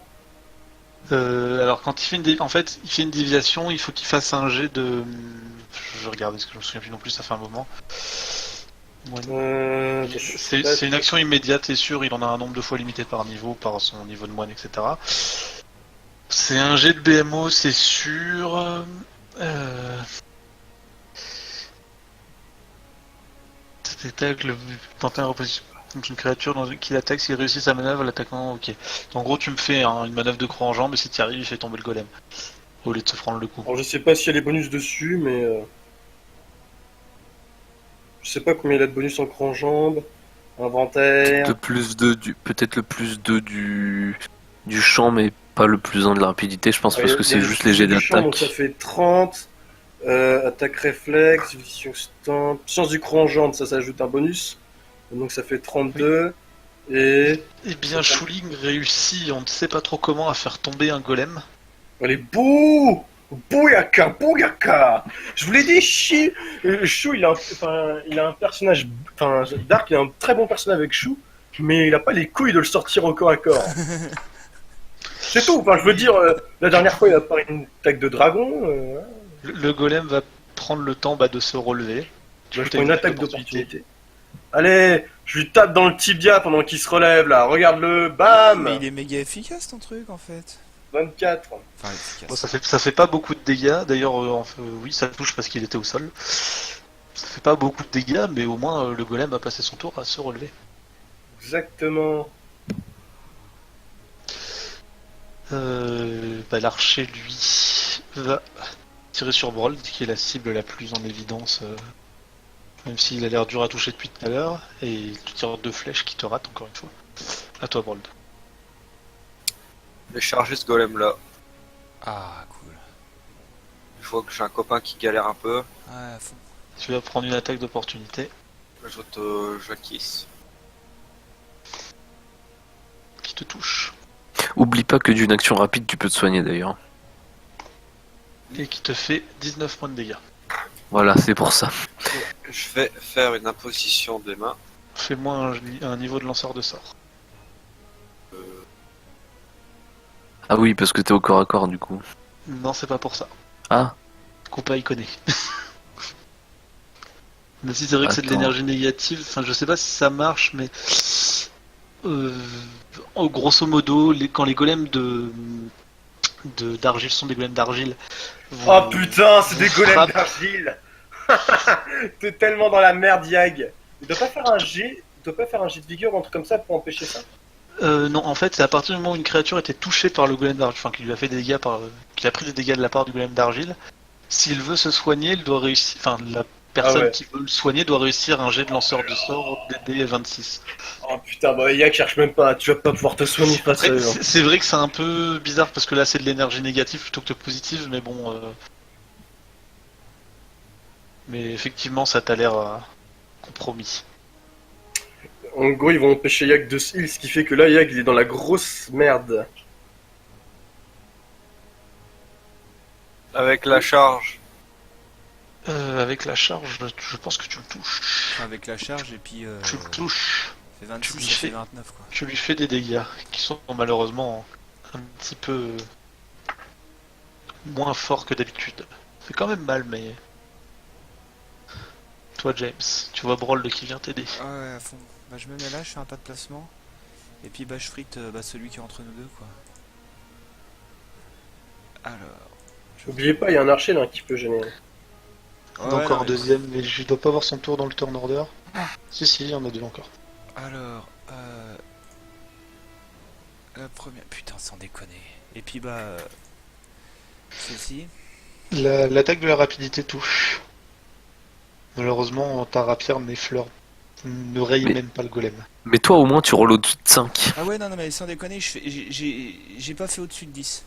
Alors quand il fait en fait, il fait une déviation, il faut qu'il fasse un jet de... Je regarde parce que je me souviens plus non plus, ça fait un moment. Moine. C'est une action immédiate, c'est sûr, il en a un nombre de fois limité par niveau, par son niveau de moine, etc. C'est un jet de BMO, c'est sûr. Cet attaque, le tenter une reposition. Donc une créature qui l'attaque, s'il réussit sa manœuvre, l'attaquant, ok. En gros, tu me fais une manœuvre de croix en jambe, et si tu y arrives, il fait tomber le golem. Au lieu de se prendre le coup. Alors je sais pas s'il y a les bonus dessus, mais... Je sais pas combien il a de bonus en cran jambe. Inventaire... Peut-être le plus 2 du champ, mais pas le plus 1 de la rapidité, je pense, Ah, parce que il y a c'est le juste les jets du champ, donc ça d'attaque. fait 30. Attaque réflexe, vision stand, science du cran jambe, ça ajoute un bonus. Donc ça fait 32. Et... Eh bien, Shuling réussit, on ne sait pas trop comment, à faire tomber un golem. Allez, bouh! Bouyaka, bouyaka! Je vous l'ai dit, Chou, il a un personnage. Enfin, Dark, il a un très bon personnage avec Chou, mais il a pas les couilles de le sortir au corps à corps. C'est tout, enfin, je veux dire, la dernière fois, il a pris une attaque de dragon. Le golem va prendre le temps de se relever. Je coup, t'as prends une attaque d'opportunité. Allez, je lui tape dans le tibia pendant qu'il se relève là, regarde-le, bam! Mais il est méga efficace ton truc en fait. 24. Enfin, efficace. Bon, ça fait pas beaucoup de dégâts. D'ailleurs, oui, ça touche parce qu'il était au sol. Ça fait pas beaucoup de dégâts, mais au moins le golem a passé son tour à se relever. Exactement. L'archer, lui, va tirer sur Brold, qui est la cible la plus en évidence, même s'il a l'air dur à toucher depuis tout à l'heure, et il te tire 2 flèches qui te ratent encore une fois. À toi, Brold. Je vais charger ce golem là. Ah, cool. Je vois que j'ai un copain qui galère un peu. Ouais, à fond. Tu vas prendre une attaque d'opportunité J'acquise. qui te touche, Oublie pas que d'une action rapide, tu peux te soigner d'ailleurs. et qui te fait 19 points de dégâts. Voilà, c'est pour ça. Je vais faire une imposition des mains. Fais-moi un niveau de lanceur de sort. Ah oui, parce que t'es au corps à corps du coup. Non, c'est pas pour ça. Ah, Compa, il connaît. Même si c'est vrai que c'est de Attends. l'énergie négative, enfin je sais pas si ça marche, mais grosso modo, quand les golems d'argile sont des golems d'argile. Oh putain, c'est vous des golems frappez- d'argile! T'es tellement dans la merde, Yag! Il doit pas faire un jet, il doit pas faire un jet de vigueur ou un truc comme ça pour empêcher ça? Non, en fait, c'est à partir du moment où une créature était touchée par le golem d'argile, enfin qui lui a fait des dégâts qu'il a pris des dégâts de la part du golem d'argile. S'il veut se soigner, il doit réussir. Enfin, la personne ouais. qui veut le soigner doit réussir un jet de lanceur de sort DD 26. Oh putain, bah Yag, cherche même pas, tu vas pas pouvoir te soigner face à Après, eux. Hein. c'est vrai que c'est un peu bizarre parce que là c'est de l'énergie négative plutôt que positive, mais bon. Mais effectivement, ça t'a l'air compromis. En gros, ils vont empêcher Yag de se heal, ce qui fait que là, Yag, il est dans la grosse merde. Avec la charge. Avec la charge, je pense que tu le touches. Enfin, avec la charge et puis. Tu le touches. Ça fait 26, tu lui ça fait fais- 29 quoi. Tu lui fais des dégâts qui sont malheureusement un petit peu moins fort que d'habitude. C'est quand même mal, mais... Toi, James, tu vois Brold qui vient t'aider. Ah ouais, à fond. Bah je me mets là, je fais un pas de placement. Et puis bah je frite celui qui est entre nous deux, quoi. Alors... N'oubliez pas, il y a un archer là qui peut gêner. Ouais, Donc non, en mais- deuxième, mais je dois pas avoir son tour dans le turn order. Si, si, il y en a deux encore. Alors... La première... Putain, sans déconner. Et puis bah... Celle-ci. L'attaque de la rapidité touche. Malheureusement, ta rapière n'effleure, ne raye Mais- même pas le golem. Mais toi, au moins, tu rolls au-dessus de 5. Ah ouais, non, non, mais sans déconner, j'ai pas fait au-dessus de 10.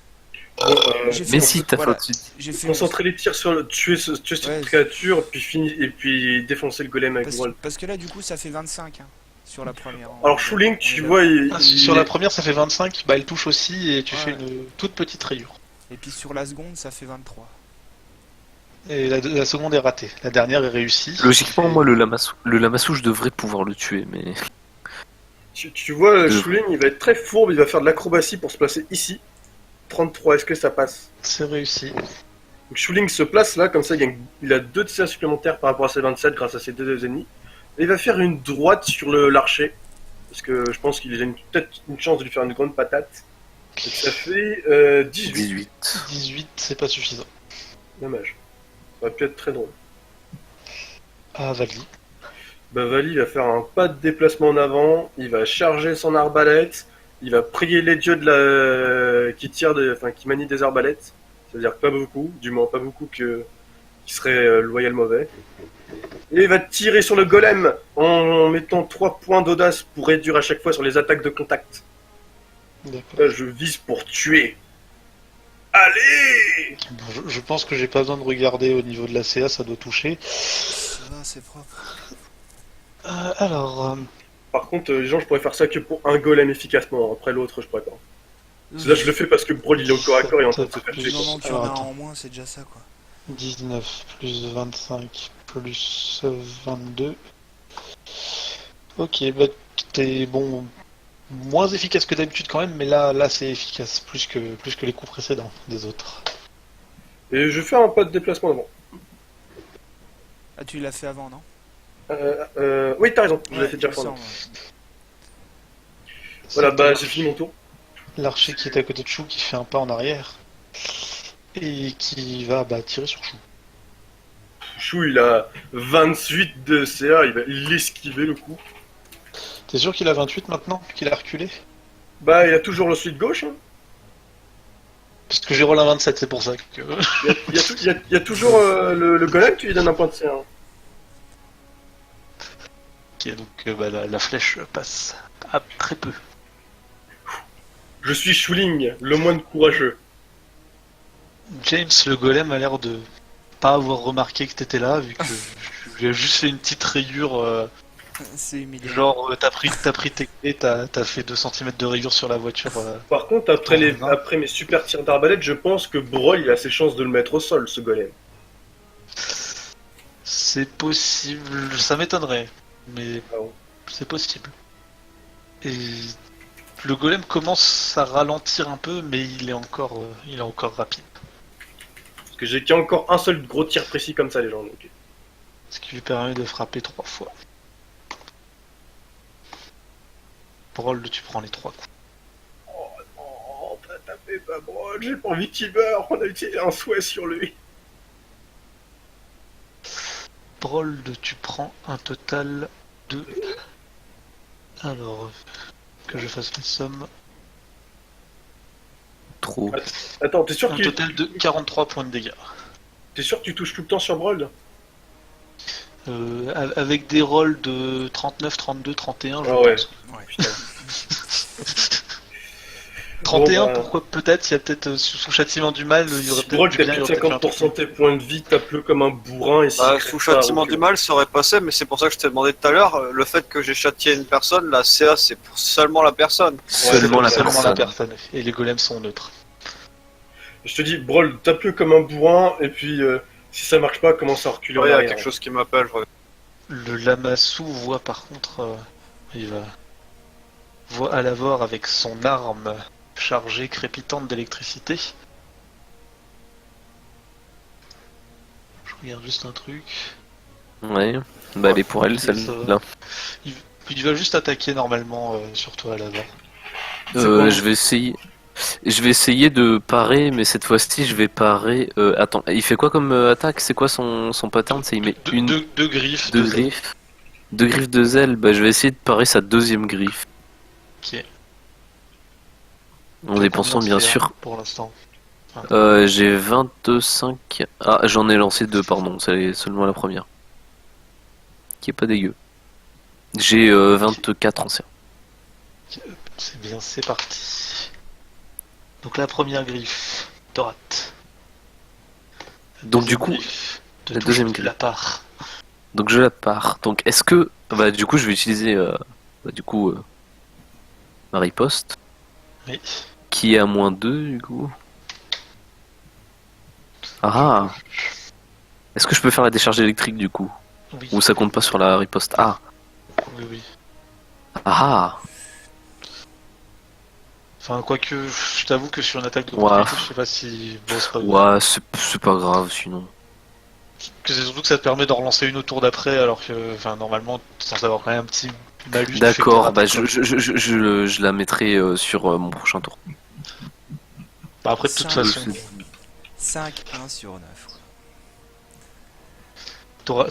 J'ai fait Mais au- si, t'as fait voilà, au-dessus de 10. j'ai fait Concentrer les tirs sur tuer cette Ouais. créature, et puis défoncer le golem avec Brold. parce que là, du coup, ça fait 25 hein, sur la première. Alors Shuling, On tu est vois, d'accord. Sur la première, ça fait 25, bah elle touche aussi et tu Ouais. fais une toute petite rayure. Et puis sur la seconde, ça fait 23. Et la seconde est ratée, la dernière est réussie. Logiquement, moi, le lamassou, je devrais pouvoir le tuer, mais... tu vois, Deux. Shuling, il va être très fourbe, il va faire de l'acrobatie pour se placer ici. 33, est-ce que ça passe? C'est réussi. Donc Shuling se place là, comme ça il a 2 de CA supplémentaires par rapport à ses 27 grâce à ses 2 ennemis. Et il va faire une droite sur l'archer. Parce que je pense qu'il a peut-être une chance de lui faire une grande patate. Et ça fait 18. 18. 18, c'est pas suffisant. Dommage. Ça aurait pu être très drôle. Ah, Vali. Bah Vali va faire un pas de déplacement en avant, il va charger son arbalète, il va prier les dieux qui manient des arbalètes. C'est-à-dire pas beaucoup, du moins pas beaucoup qui serait loyal mauvais. Et il va tirer sur le golem en mettant 3 points d'audace pour réduire à chaque fois sur les attaques de contact. D'accord. Là, je vise pour tuer. Allez! Bon, je pense que j'ai pas besoin de regarder au niveau de la CA, ça doit toucher. Ça va, c'est propre. Alors, Par contre, les gens, je pourrais faire ça que pour un golem efficacement. Après l'autre, je pourrais pas. Là, je le fais parce que Brawl, il est au corps à corps et en train de se faire Plus- Du tuer. moment qu'il y en Alors, a un attends. en moins, c'est déjà ça, quoi. 19 plus 25 plus 22. Ok, bah t'es bon, moins efficace que d'habitude quand même, mais là c'est efficace, plus que les coups précédents des autres. Et je fais un pas de déplacement avant. Ah, tu l'as fait avant, non? Oui, t'as raison, je l'ai Ouais, fait déjà il me pendant. semble. Voilà, C'est bah j'ai fini mon tour. l'archer qui est à côté de Chou qui fait un pas en arrière et qui va tirer sur Chou. Chou, il a 28 de CA, il va l'esquiver le coup. T'es sûr qu'il a 28 maintenant, qu'il a reculé? Bah, il a toujours le suite gauche. Hein. Parce que j'ai roulé un 27, c'est pour ça que... Il y a toujours le golem qui lui donne un point de CA. Hein. Ok, donc la flèche passe à très peu. Je suis Shuling, le moine courageux. James, le golem, a l'air de pas avoir remarqué que t'étais là, vu que je lui ai juste fait une petite rayure, C'est humiliant. genre t'as pris tes clés, t'as fait 2 cm de rayure sur la voiture. Par contre, après, Oh, non. après mes super tirs d'arbalète, je pense que Brawl, il a ses chances de le mettre au sol, ce golem. C'est possible, ça m'étonnerait, mais Ah bon. c'est possible. Et le golem commence à ralentir un peu, mais il est encore rapide. Parce que j'ai qu'encore un seul gros tir précis comme ça, les gens. Donc. Ce qui lui permet de frapper 3 fois. Brold, tu prends les 3 coups. Oh, t'as tapé pas Brawl, j'ai pas envie qu'il meure, on a utilisé un souhait sur lui. Brold, tu prends un total de... Alors, que je fasse les sommes. Trop. Attends, t'es sûr, Un total de 43 points de dégâts. t'es sûr que tu touches tout le temps sur Brawl? Avec des rolls de 39, 32, 31, je Ah ouais. pense. Ouais. Putain. 31, Bon, bah, pourquoi peut-être, il y a peut-être sous châtiment du mal, il y aurait Si peut-être Brawl, du t'as bien, plus il y de aurait peut-être eu un 50% de tes points de vie, tape-le comme un bourrin et Bah, si sous châtiment du mal, ça aurait passé, mais c'est pour ça que je t'ai demandé tout à l'heure, le fait que j'ai châtié une personne, la CA c'est pour seulement la personne. Seulement la seulement la personne. personne. Et les golems sont neutres. Je te dis, Brawl, tape-le comme un bourrin, et puis si ça marche pas, commence à reculer en Ouais, il y a arrière. quelque chose qui m'appelle, je reviens. Le Lamassu voit par contre, il voit Alavor avec son arme chargée crépitante d'électricité. regarde juste un truc. Ouais. Bah, elle est pour elle, Ça va. celle-là. Il va juste attaquer normalement sur toi là-bas. Je vais essayer. Je vais essayer de parer, mais cette fois-ci, je vais parer. Attends, il fait quoi comme attaque? C'est quoi son pattern? C'est il met Deux griffes, deux deux ailes. griffes. Deux griffes, deux ailes. Bah, je vais essayer de parer sa deuxième griffe. Ok. En dépensant, Combien bien c'est, sûr. pour l'instant. J'ai 25. Ah, j'en ai lancé deux, pardon. C'est seulement la première. Qui est pas dégueu. J'ai 24 anciens. C'est bien, c'est parti. Donc la première griffe, te rate. Donc, du coup, la la deuxième griffe, griffe. la part. Donc je la pars. Donc est-ce que... Bah du coup je vais utiliser ma riposte. Oui. Qui est à -2 du coup. Ah. Est-ce que je peux faire la décharge électrique du coup? Oui. Ou ça compte pas sur la riposte? Ah. Oui, oui. Ah. Enfin, quoique, je t'avoue que sur une attaque de Ouais. premier coup, je sais pas si... Bon, c'est pas grave. Ouais, c'est pas grave sinon. Que c'est surtout que ça te permet d'en relancer une au tour d'après, alors que, enfin, normalement, t'es censé avoir quand même un petit malus. du fait que D'accord, t'as bah raté, quoi. je la mettrai sur mon prochain tour. Bah, après, de toute Ça, façon, 5, 1 sur 9.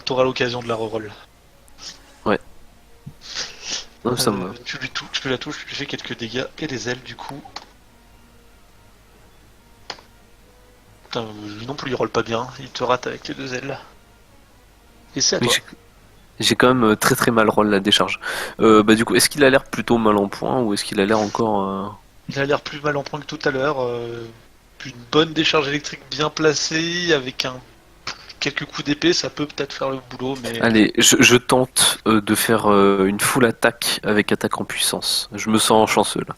t'auras l'occasion de la reroll. Non, ça me va. Tu la touches, tu lui fais quelques dégâts et les ailes, du coup. Putain, lui non plus, il roll pas bien, il te rate avec les deux ailes. Et c'est à Oui, toi. j'ai quand même très très mal roll la décharge. Bah du coup, est-ce qu'il a l'air plutôt mal en point ou est-ce qu'il a l'air encore... Il a l'air plus mal en point que tout à l'heure. Une bonne décharge électrique bien placée, avec quelques coups d'épée, ça peut peut-être faire le boulot, mais Allez, je tente de faire une full attaque avec attaque en puissance. Je me sens chanceux là.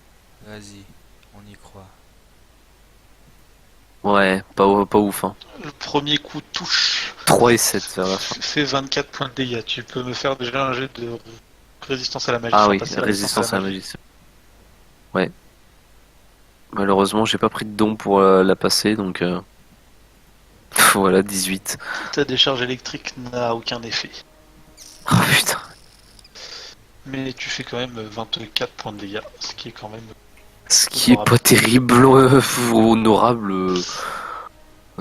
Vas-y, on y croit. Ouais, pas ouf hein. le premier coup touche. 3 et 7 vers la fin. Fait 24 points de dégâts. Tu peux me faire déjà un jet de résistance à la magie. Ah sans oui, passer résistance à la magie. Ouais. Malheureusement, j'ai pas pris de don pour la passer, donc voilà, 18. Ta décharge électrique n'a aucun effet. Oh putain. Mais tu fais quand même 24 points de dégâts, ce qui est quand même... Ce qui est pas terrible, honorable.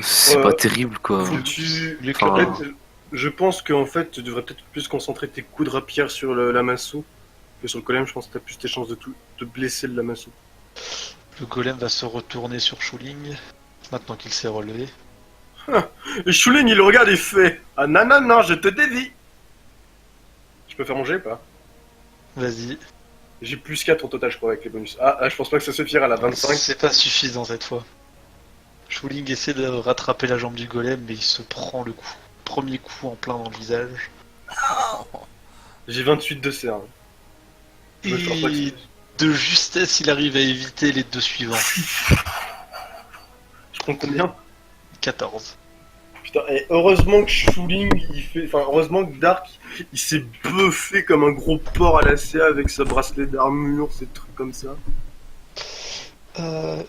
C'est pas terrible quoi. Faut que tu... L'éclat. En fait, je pense qu'en fait, tu devrais peut-être plus concentrer tes coups de rapière sur le Lamassu que sur le golem. Je pense que t'as plus tes chances de blesser le Lamassu. Le golem va se retourner sur Shuling, maintenant qu'il s'est relevé. Et Shuling, il le regarde et fait: ah non, non, non, je te dévie. Je peux faire mon jet ou pas? Vas-y. J'ai plus 4 au total, je crois, avec les bonus. Ah, je pense pas que ça suffira à la 25. C'est pas suffisant cette fois. Shuling essaie de rattraper la jambe du golem, mais il se prend le coup. Premier coup en plein dans le visage. J'ai 28 de CR. Moi, je pense pas que Et de justesse, il arrive à éviter les deux suivants. je prends combien? 14. Putain, et heureusement que Shuling, il fait... Enfin, heureusement que Dark, il s'est buffé comme un gros porc à la CA avec sa bracelet d'armure, ces trucs comme ça.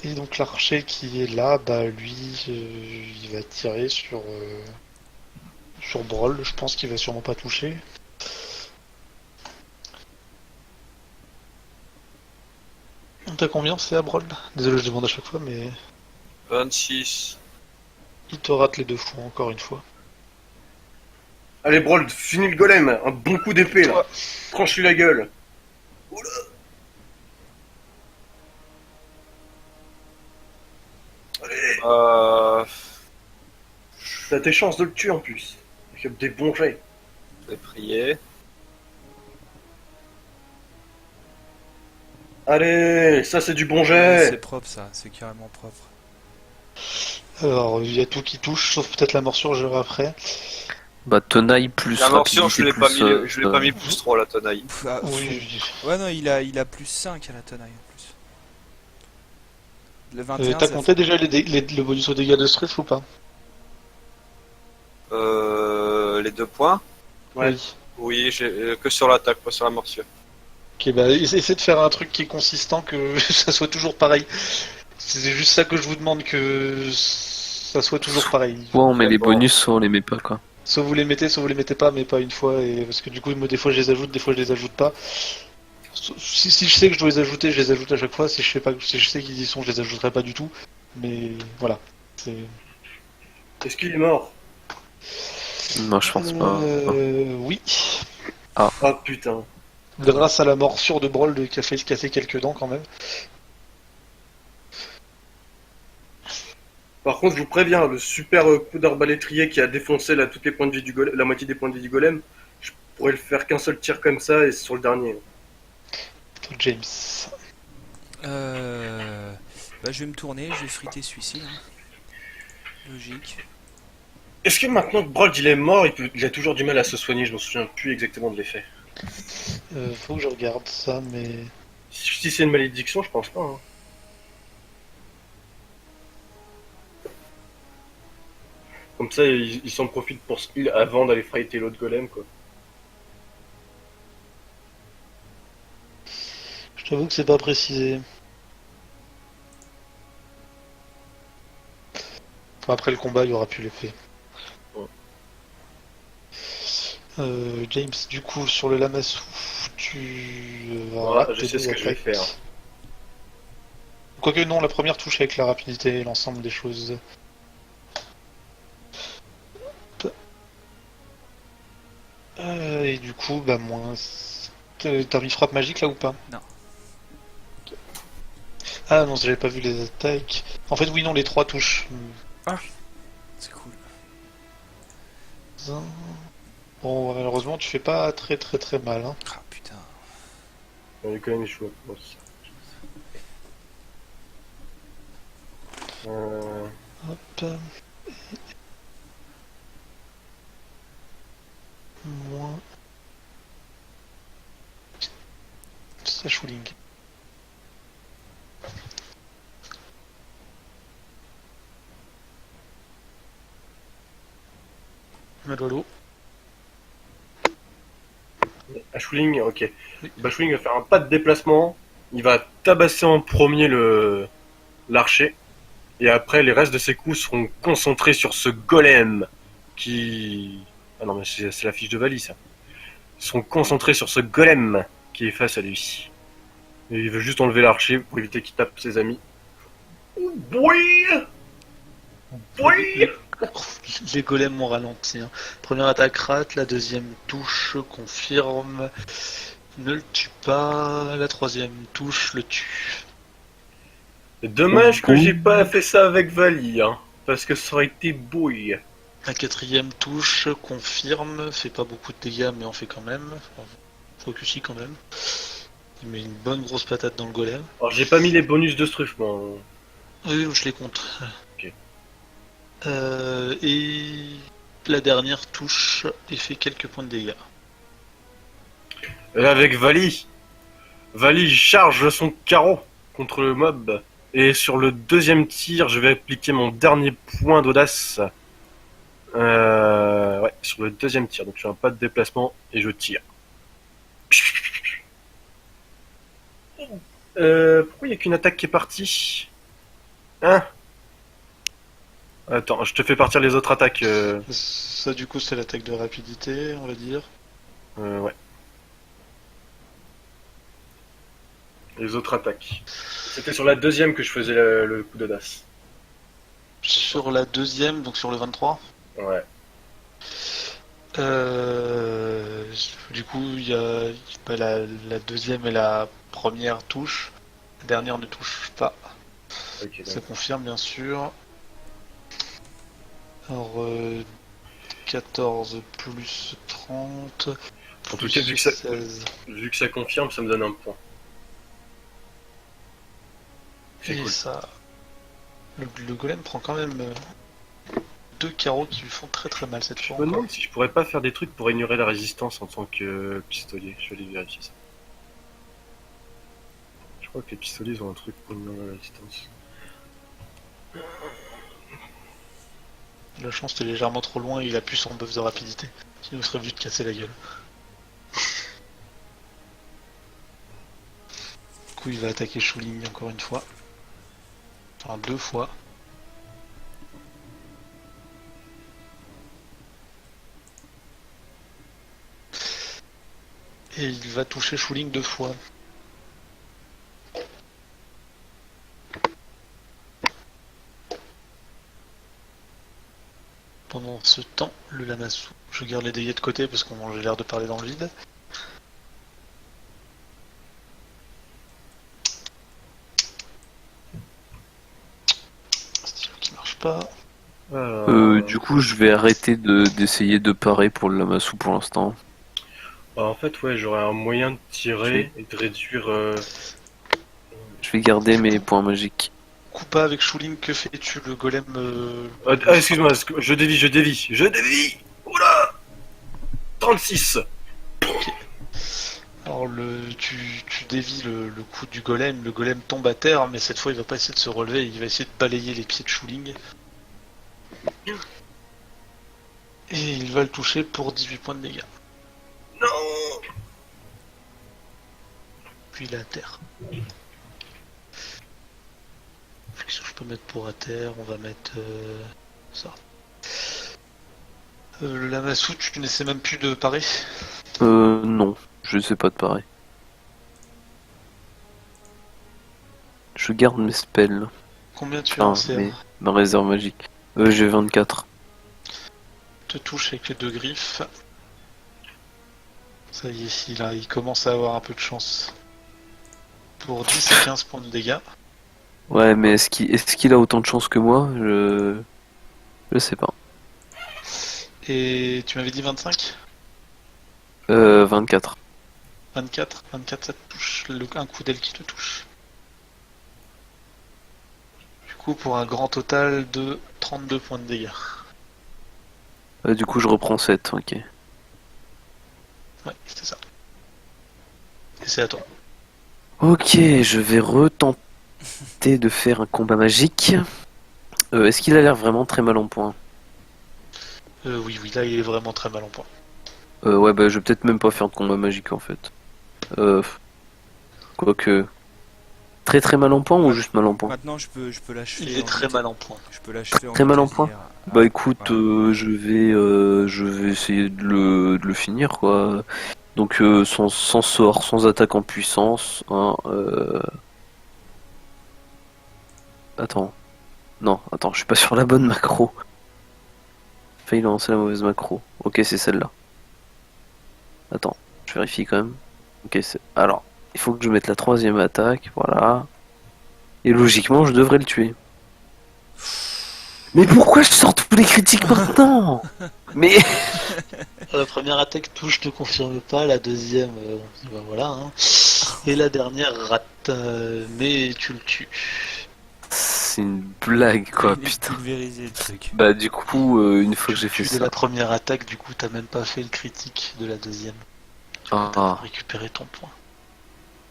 Et donc l'archer qui est là, bah lui, il va tirer sur Brawl. Je pense qu'il va sûrement pas toucher. T'as combien c'est à Brawl? Désolé, je demande à chaque fois, mais 26. il te rate les deux fois encore une fois. Allez, Brold, finis le golem, un bon coup d'épée là. Tranche-lui la gueule. Oula. Allez, t'as tes chances de le tuer en plus. Avec des bons jets. Je vais prier. Allez, ça c'est du bon C'est jet. propre ça, c'est carrément propre. Alors, il y a tout qui touche, sauf peut-être la morsure, je verrai après. Bah tenaille plus La morsure, je rapidité l'ai pas plus, mis, je l'ai pas mis plus 3 la tenaille. Pff, ah, Oui, Ouais, non, il a plus 5 à la tenaille en plus. Le 21, t'as ça compté déjà le bonus aux dégâts de stress ou pas? Les 2 points. Ouais. Oui. Oui, j'ai que sur l'attaque, pas sur la morsure. Ok, bah essaie de faire un truc qui est consistant, que ça soit toujours pareil. C'est juste ça que je vous demande, que ça soit toujours pareil. Soit on met les D'accord. bonus, soit on les met pas, quoi. Soit vous les mettez, soit vous les mettez pas, mais pas une fois, et parce que du coup, moi, des fois je les ajoute, des fois je les ajoute pas. Si je sais que je dois les ajouter, je les ajoute à chaque fois. Si je sais pas, si je sais qu'ils y sont, je les ajouterai pas du tout. Mais voilà. C'est... Est-ce qu'il est mort? Non, je pense pas. Oui. Ah putain. Grâce à la morsure de Brawl qui a fait casser quelques dents quand même. Par contre, je vous préviens, le super coup d'arbalétrier qui a défoncé là, toutes les points de vie du golem, la moitié des points de vie du golem, je pourrais le faire qu'un seul tir comme ça et c'est sur le dernier. James. Bah, je vais me tourner, je vais friter celui-ci. Là. Logique. Est-ce que maintenant que Brold il est mort, il a toujours du mal à se soigner? Je me souviens plus exactement de l'effet. Faut que je regarde ça, mais... Si c'est une malédiction, je pense pas. Hein. Comme ça, il s'en profite pour se heal avant d'aller fighter l'autre golem, quoi. Je t'avoue que c'est pas précisé. Enfin, après le combat, il y aura plus l'effet. Ouais. James, du coup, sur le Lamassu, tu vas Voilà, rater je sais ce deux que je vais attaques. faire. Quoique non, la première touche avec la rapidité et l'ensemble des choses. Et du coup, bah moins... T'as mis frappe magique là ou pas? Non. Ah non, j'avais pas vu les attaques. En fait, oui, non, les 3 touches. C'est cool. Bon, malheureusement, tu fais pas très très très mal. Hein. Ah putain. On est quand même échoué. Bon, c'est ça. Hop. Moins. Sachouling. Malolo. Ashwing, ok. Oui. Bashwing va faire un pas de déplacement. Il va tabasser en premier l'archer. Et après, les restes de ses coups seront concentrés sur ce golem qui... Ah non, mais c'est la fiche de Vali, ça. Ils seront concentrés sur ce golem qui est face à lui. Et il veut juste enlever l'archer pour éviter qu'il tape ses amis. Oh boy! Boy! Les golems ont ralenti. Hein. Première attaque rate, la deuxième touche confirme. Ne le tue pas. La troisième touche le tue. C'est dommage que j'ai pas fait ça avec Vali, hein. Parce que ça aurait été boy. La quatrième touche confirme. Fait pas beaucoup de dégâts, mais on fait quand même. Enfin, focus quand même. Il met une bonne grosse patate dans le golem. Alors j'ai pas mis les bonus de Struff, moi. Oui, je les compte. Ok. Et la dernière touche et fait quelques points de dégâts. Et avec Vali. Vali charge son carreau contre le mob. Et sur le deuxième tir, je vais appliquer mon dernier point d'audace. Ouais, sur le deuxième tir. Donc je fais un pas de déplacement et je tire. Pourquoi il n'y a qu'une attaque qui est partie? Hein? Attends, je te fais partir les autres attaques. Ça, du coup, c'est l'attaque de rapidité, on va dire. Ouais. Les autres attaques. C'était sur la deuxième que je faisais le coup d'audace. Sur la deuxième, donc sur le 23. Ouais. Du coup, il y a bah, la deuxième et la première touche. La dernière ne touche pas. Ok, Ça donc. confirme, bien sûr. Alors, 14 plus 30. En tout Plus cas, vu que ça 16. confirme, ça me donne un point. C'est Et cool. ça. Le golem prend quand même 2 carreaux qui lui font très très mal cette Je fois me encore. demande si je pourrais pas faire des trucs pour ignorer la résistance en tant que pistolier. Je vais aller vérifier ça. Je crois que les pistoliers ont un truc pour ignorer la résistance. La chance était légèrement trop loin et il a plus son buff de rapidité. Sinon il serait vu de casser la gueule. Du coup il va attaquer Shuling encore une fois. Enfin 2 fois. Et il va toucher Shuling 2 fois. Pendant ce temps, le Lamassu. Je garde les dégâts de côté parce qu'on j'ai l'air de parler dans le vide. Stylo qui marche pas. Du coup, je vais arrêter d'essayer de parer pour le Lamassu pour l'instant. Bah, en fait, ouais, j'aurais un moyen de tirer et de réduire. Je vais garder mes points magiques. Coupa avec Shuling, que fais-tu? Le golem. Excuse-moi, je dévie. Oula 36. Alors tu dévis le coup du le golem tombe à terre, mais cette fois il va pas essayer de se relever, il va essayer de balayer les pieds de Shuling. Et il va le toucher pour 18 points de dégâts. Non. Puis il est à terre. Qu'est-ce que je peux mettre pour à terre? On va mettre ça. Le Lamassu, tu n'essaies même plus de parer? Non, je sais pas de parer. Je garde mes spells. Combien tu as en CA? Ma réserve magique. J'ai 24. Te touche avec les 2 griffes. Ça y est, il commence à avoir un peu de chance. Pour 10 et 15 points de dégâts. Ouais, mais est-ce qu'il a autant de chance que moi? Je sais pas. Et tu m'avais dit 25? 24. 24 ça te touche, un coup d'aile qui te touche. Du coup, pour un grand total de 32 points de dégâts. Du coup, je reprends 7, ok. Ouais, c'est ça. Et c'est à toi. Ok, je vais retenter de faire un combat magique. Est-ce qu'il a l'air vraiment très mal en point? Oui, là, il est vraiment très mal en point. Ouais, bah, je vais peut-être même pas faire de combat magique en fait. Quoique. Très très mal en point ou juste mal en point? Maintenant, je peux l'achever. Il est très mal en point. Je peux l'achever en Très mal en vitesse point. dire. Bah écoute, je vais essayer de le finir quoi. Donc sans sort, sans attaque en puissance. Hein, Attends. Non, attends, je suis pas sur la bonne macro. Failli lancer la mauvaise macro. Ok, c'est celle-là. Attends, je vérifie quand même. Ok, c'est. Alors, il faut que je mette la 3ème attaque, voilà. Et logiquement, je devrais le tuer. Mais pourquoi je sors tous les critiques maintenant? Mais. La première attaque touche, ne confirme pas. La deuxième, bah voilà. Hein. Et la dernière rate, mais tu le tues. C'est une blague quoi, Il est putain. pulvérisé le truc. Bah du coup, une fois que Tu j'ai le fait tues dès ça. la première attaque, du coup, t'as même pas fait le critique de la deuxième. Ah, T'as récupéré ton point.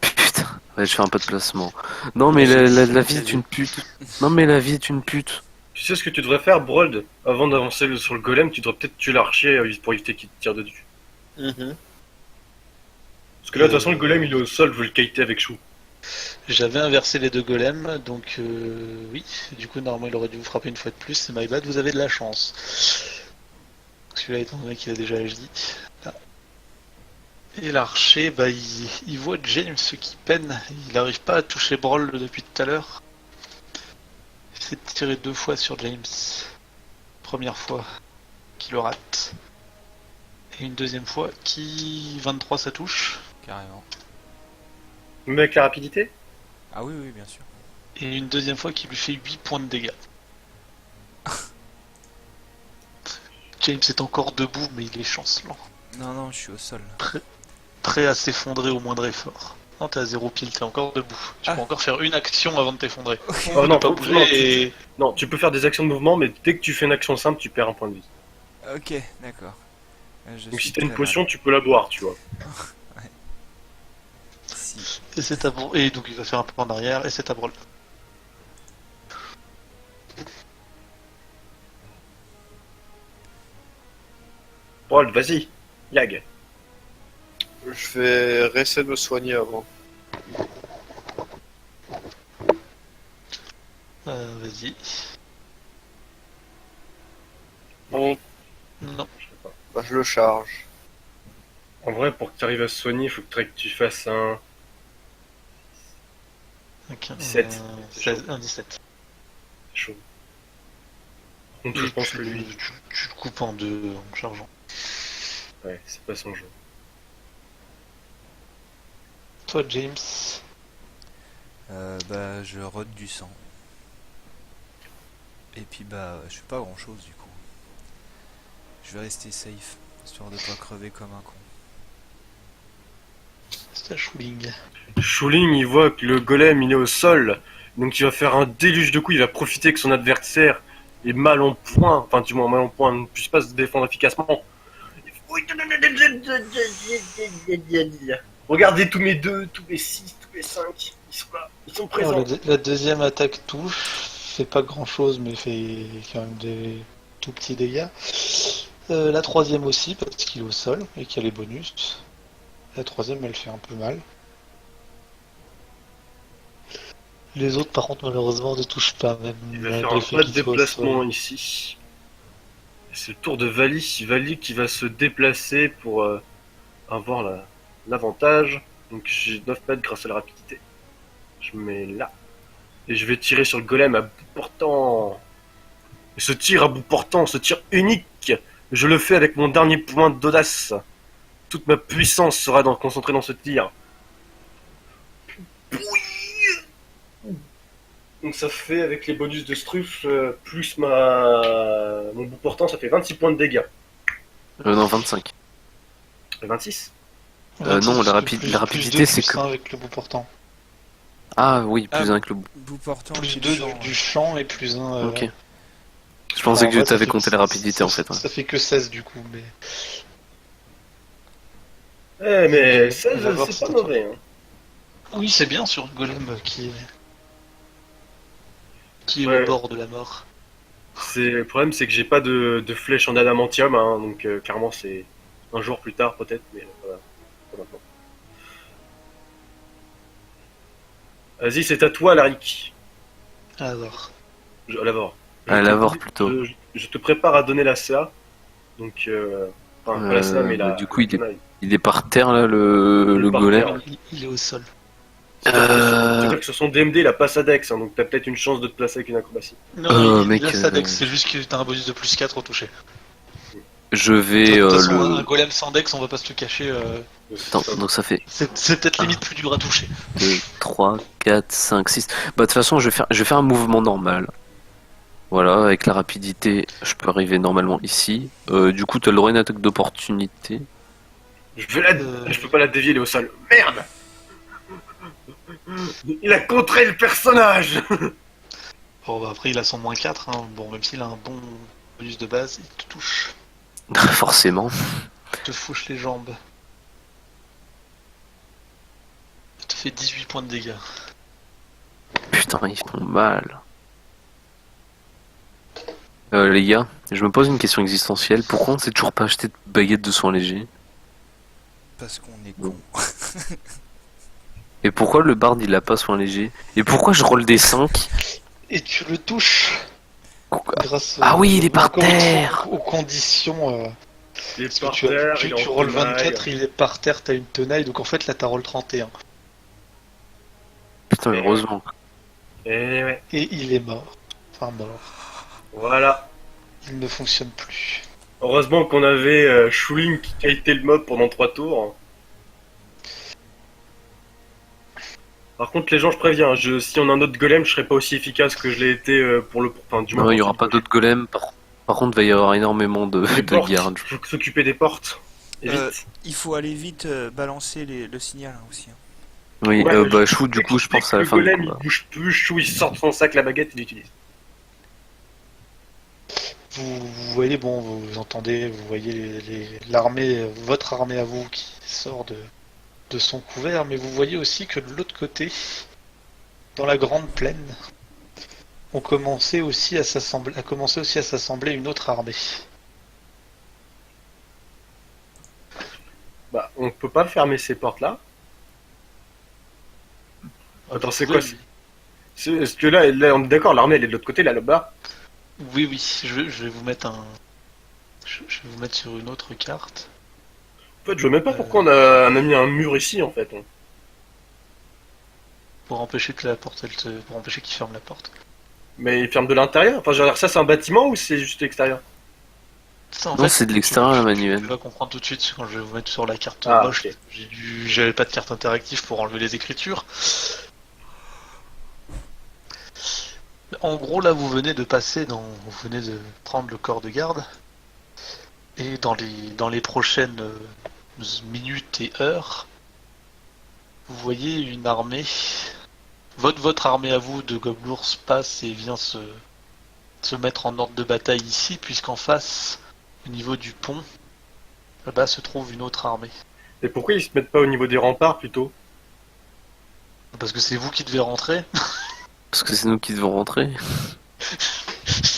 putain. Ouais, je fais un peu de placement. Non mais la vie est une pute. Non mais la vie est une pute. Tu sais ce que tu devrais faire, Brold? Avant d'avancer sur le golem, tu devrais peut-être tuer l'archer pour éviter qu'il te tire dessus. Mhm. Parce que là, de toute façon, le golem il est au sol, je veux le kiter avec Chou. J'avais inversé les 2 golems, donc oui. Du coup, normalement, il aurait dû vous frapper une fois de plus. C'est my bad, vous avez de la chance. Celui-là, étant donné qu'il a déjà agi. Là. Et l'archer, bah, il voit James qui peine. Il n'arrive pas à toucher Brawl depuis tout à l'heure. Il essaie de tirer 2 fois sur James. Première fois qu'il le rate. Et une deuxième fois qui... 23 ça touche. Carrément. Mais avec la rapidité? Ah oui, oui, bien sûr. Et une deuxième fois qui lui fait 8 points de dégâts. James est encore debout, mais il est chancelant. Non, non, je suis au sol. Prêt à s'effondrer au moindre effort. Non, t'es à 0 pile, t'es encore debout. Tu peux encore faire une action avant de t'effondrer. Oh non, Pas non, bouger et... Non, tu peux faire des actions de mouvement, mais dès que tu fais une action simple, tu perds un point de vie. Ok, d'accord. Donc si t'as une potion, tu peux la boire, tu vois. Si. Et c'est à Brawl. Et donc il va faire un peu en arrière, et c'est à Brawl. Brold, vas-y, Yag. Je vais essayer de me soigner avant. Vas-y. Bon, Non. bah, je le charge. En vrai, pour que tu arrives à se soigner, il faut que tu fasses un Ok, 17. 16, un 17. chaud. Par contre, je Et pense que lui, tu le coupes en deux en chargeant. ouais, c'est pas son jeu. Toi, James. Bah, je rote du sang. Et puis bah, je fais pas grand chose du coup. Je vais rester safe, histoire de pas crever comme un con. C'est un Shuling. Shuling, il voit que le golem il est au sol, donc il va faire un déluge de coups, il va profiter que son adversaire est mal en point, enfin du moins mal en point, ne puisse pas se défendre efficacement. Regardez tous mes 2, tous mes 6, tous mes 5, ils sont là, ils sont Alors, présents. la deuxième attaque touche, fait pas grand chose, mais fait quand même des tout petits dégâts. La troisième aussi, parce qu'il est au sol et qu'il y a les bonus. La troisième, elle fait un peu mal. Les autres, par contre, malheureusement, ne touchent pas, même Il va malgré faire le un fait pas de qu'ils soient au déplacement sol. ici. C'est le tour de Vali. Vali qui va se déplacer pour avoir l'avantage. Donc j'ai 9 mètres grâce à la rapidité. Je me mets là. Et je vais tirer sur le golem à bout portant. Et ce tir à bout portant, ce tir unique, je le fais avec mon dernier point d'audace. Toute ma puissance sera concentrée dans ce tir. Donc ça fait avec les bonus de Struff plus mon bout portant, ça fait 26 points de dégâts. Non, 25. 26. Non, la Plus rapidité, 2, c'est plus que... 1 avec le bout portant. Ah oui, Ah, plus un que le... bout portant, Plus puis 2 le champ, du ouais. champ et plus 1. Ok. Je pensais En que vrai, tu avais compté la rapidité en fait. Ouais. Ça fait que 16 du coup, mais. Eh mais On va voir c'est si pas t'as mauvais. Hein. Oui, c'est bien sur Golem qui est Ouais. au bord de la mort. Le problème c'est que j'ai pas de flèche en adamantium, hein, donc clairement c'est un jour plus tard peut-être, mais voilà, pas maintenant. Vas-y, c'est à toi, Laric. Alors, L'avor. À l'avor, plutôt. Je te prépare à donner la CA. Donc, enfin, pas la CA, mais Bah, la, du coup, la tenaille. il est par terre là, Il est le par golem. terre. il est au sol. C'est-à-dire que sur son DMD, il a pas sa dex, hein, donc t'as peut-être une chance de te placer avec une acrobatie. Non, il mec, a sa dex, c'est juste que t'as un bonus de plus 4 au toucher. je De vais toute façon, un le... golem sans dex, on va pas se le cacher. Attends, donc ça fait C'est peut-être limite plus dur à toucher. 2, 3, 4, 5, 6. Bah, de toute façon, je vais faire un mouvement normal. Voilà, avec la rapidité, je peux arriver normalement ici. Du coup, tu as le droit à une attaque d'opportunité. Je peux pas la dévier, elle est au sol. Merde! Il a contré le personnage! Bon, bah après, il a son moins 4, hein. Bon, même s'il a un bon bonus de base, il te touche. Forcément. Il te fouche les jambes. Il te fait 18 points de dégâts. Putain, ils font mal. Les gars, je me pose une question existentielle. Pourquoi on s'est toujours pas acheté de baguette de soins légers? Parce qu'on est con. Et pourquoi le bard il a pas soin léger? Et pourquoi je roll des 5? Et tu le touches grâce Ah oui, il est par encore une fois, terre. aux conditions. Il est Parce par que terre, tu il est en rolls tenaille. 24, il est par terre, t'as une tenaille, donc en fait là t'as roll 31. Putain, heureusement. Et ouais, Et il est mort. Enfin mort. voilà. Il ne fonctionne plus. Heureusement qu'on avait Shuling qui kitait le mob pendant 3 tours. Par contre, les gens, je préviens, si on a un autre golem, je serai pas aussi efficace que je l'ai été pour le. Enfin, du moins. Non, il y pour aura pas d'autres golems. Par contre, il va y avoir énormément de les portes. gardes. Faut s'occuper des portes. Et Euh, vite. Il faut aller vite balancer le signal hein, aussi. Hein. Oui, Ouais, bah Chou, du coup, je pense à la le fin du golem, il combat. bouge plus, Chou, il sort de son sac la baguette, il l'utilise. Vous voyez, bon, vous entendez, vous voyez l'armée, votre armée à vous qui sort de son couvert, mais vous voyez aussi que de l'autre côté, dans la grande plaine, a commencé aussi à s'assembler une autre armée. Bah, on peut pas fermer ces portes-là. Attends, c'est quoi Est-ce que là, on est d'accord, l'armée elle est de l'autre côté, là-bas. Oui, je vais vous mettre je vais vous mettre sur une autre carte. En fait, je vois même pas pourquoi on a mis un mur ici, en fait. Pour empêcher que la porte, pour empêcher qu'il ferme la porte. Mais il ferme de l'intérieur. Enfin, je veux dire, ça, c'est un bâtiment ou c'est juste l'extérieur? Ça, en Non, c'est de l'extérieur, la manivelle. Tu vas comprendre tout de suite quand je vais vous mettre sur la carte Ah, moche. ok. J'avais pas de carte interactive pour enlever les écritures. En gros, là, vous venez de vous venez de prendre le corps de garde. Et dans les prochaines minutes et heures, vous voyez une armée. Votre armée à vous de Goblours passe et vient se mettre en ordre de bataille ici, puisqu'en face, au niveau du pont, là-bas se trouve une autre armée. Et pourquoi ils se mettent pas au niveau des remparts, plutôt? Parce que c'est vous qui devez rentrer. Parce que c'est nous qui devons rentrer.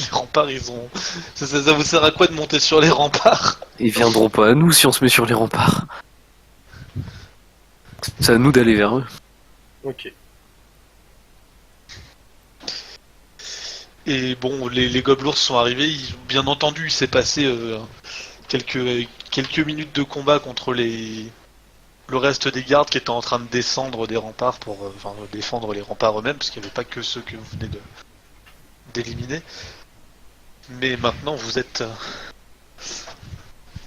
Les remparts, ils ont... Ça vous sert à quoi de monter sur les remparts? Ils viendront pas à nous si on se met sur les remparts. C'est à nous d'aller vers eux. Ok. Et bon, les gobelours sont arrivés. Bien entendu, il s'est passé quelques minutes de combat contre le reste des gardes qui étaient en train de descendre des remparts pour défendre les remparts eux-mêmes, parce qu'il n'y avait pas que ceux que vous venez d'éliminer. Mais maintenant, vous êtes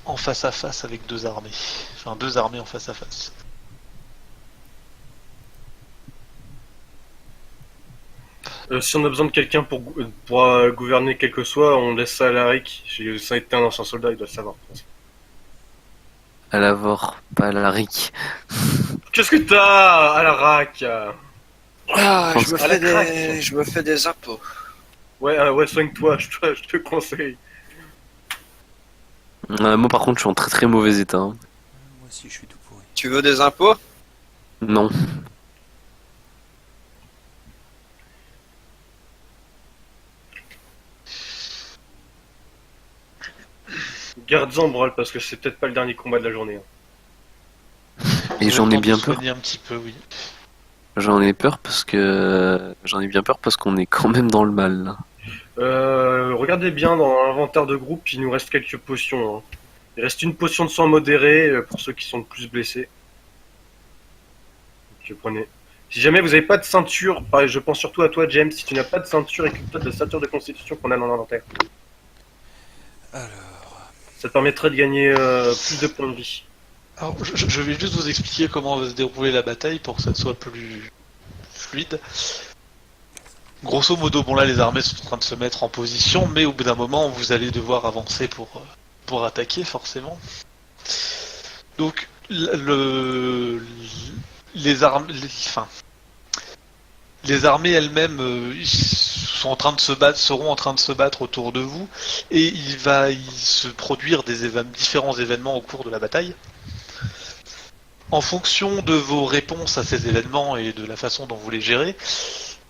en face à face avec deux armées. Enfin, deux armées en face à face. Si on a besoin de quelqu'un pour gouverner quel que soit, on laisse ça à Alaric. Ça a été un ancien soldat, il doit le savoir. À la Vor, pas à la Ric. Qu'est-ce que t'as, Alarac? Ah, pense à la craque. je me fais des impôts. Ouais, soigne-toi, je te conseille. Moi par contre je suis en très très mauvais état. Hein. Moi aussi, je suis tout pourri. Tu veux des impôts? Non. Garde-en, Brawl, parce que c'est peut-être pas le dernier combat de la journée. Hein. Et Vous j'en avez ai le temps bien de peur. soigner un petit peu, oui. J'en ai peur parce que j'en ai bien peur parce qu'on est quand même dans le mal. Là. Regardez bien dans l'inventaire de groupe, il nous reste quelques potions. Hein. Il reste une potion de soin modéré pour ceux qui sont le plus blessés. Donc, prenez. Si jamais vous n'avez pas de ceinture, pareil, je pense surtout à toi, James, si tu n'as pas de ceinture, équipe-toi de la ceinture de constitution qu'on a dans l'inventaire. Alors, Ça te permettrait de gagner plus de points de vie. Alors, je vais juste vous expliquer comment va se dérouler la bataille pour que ça soit plus fluide. Grosso modo, bon là les armées sont en train de se mettre en position, mais au bout d'un moment vous allez devoir avancer pour attaquer forcément. Donc les armées elles-mêmes sont en train de se battre, seront en train de se battre autour de vous, et il va se produire différents événements au cours de la bataille. En fonction de vos réponses à ces événements et de la façon dont vous les gérez,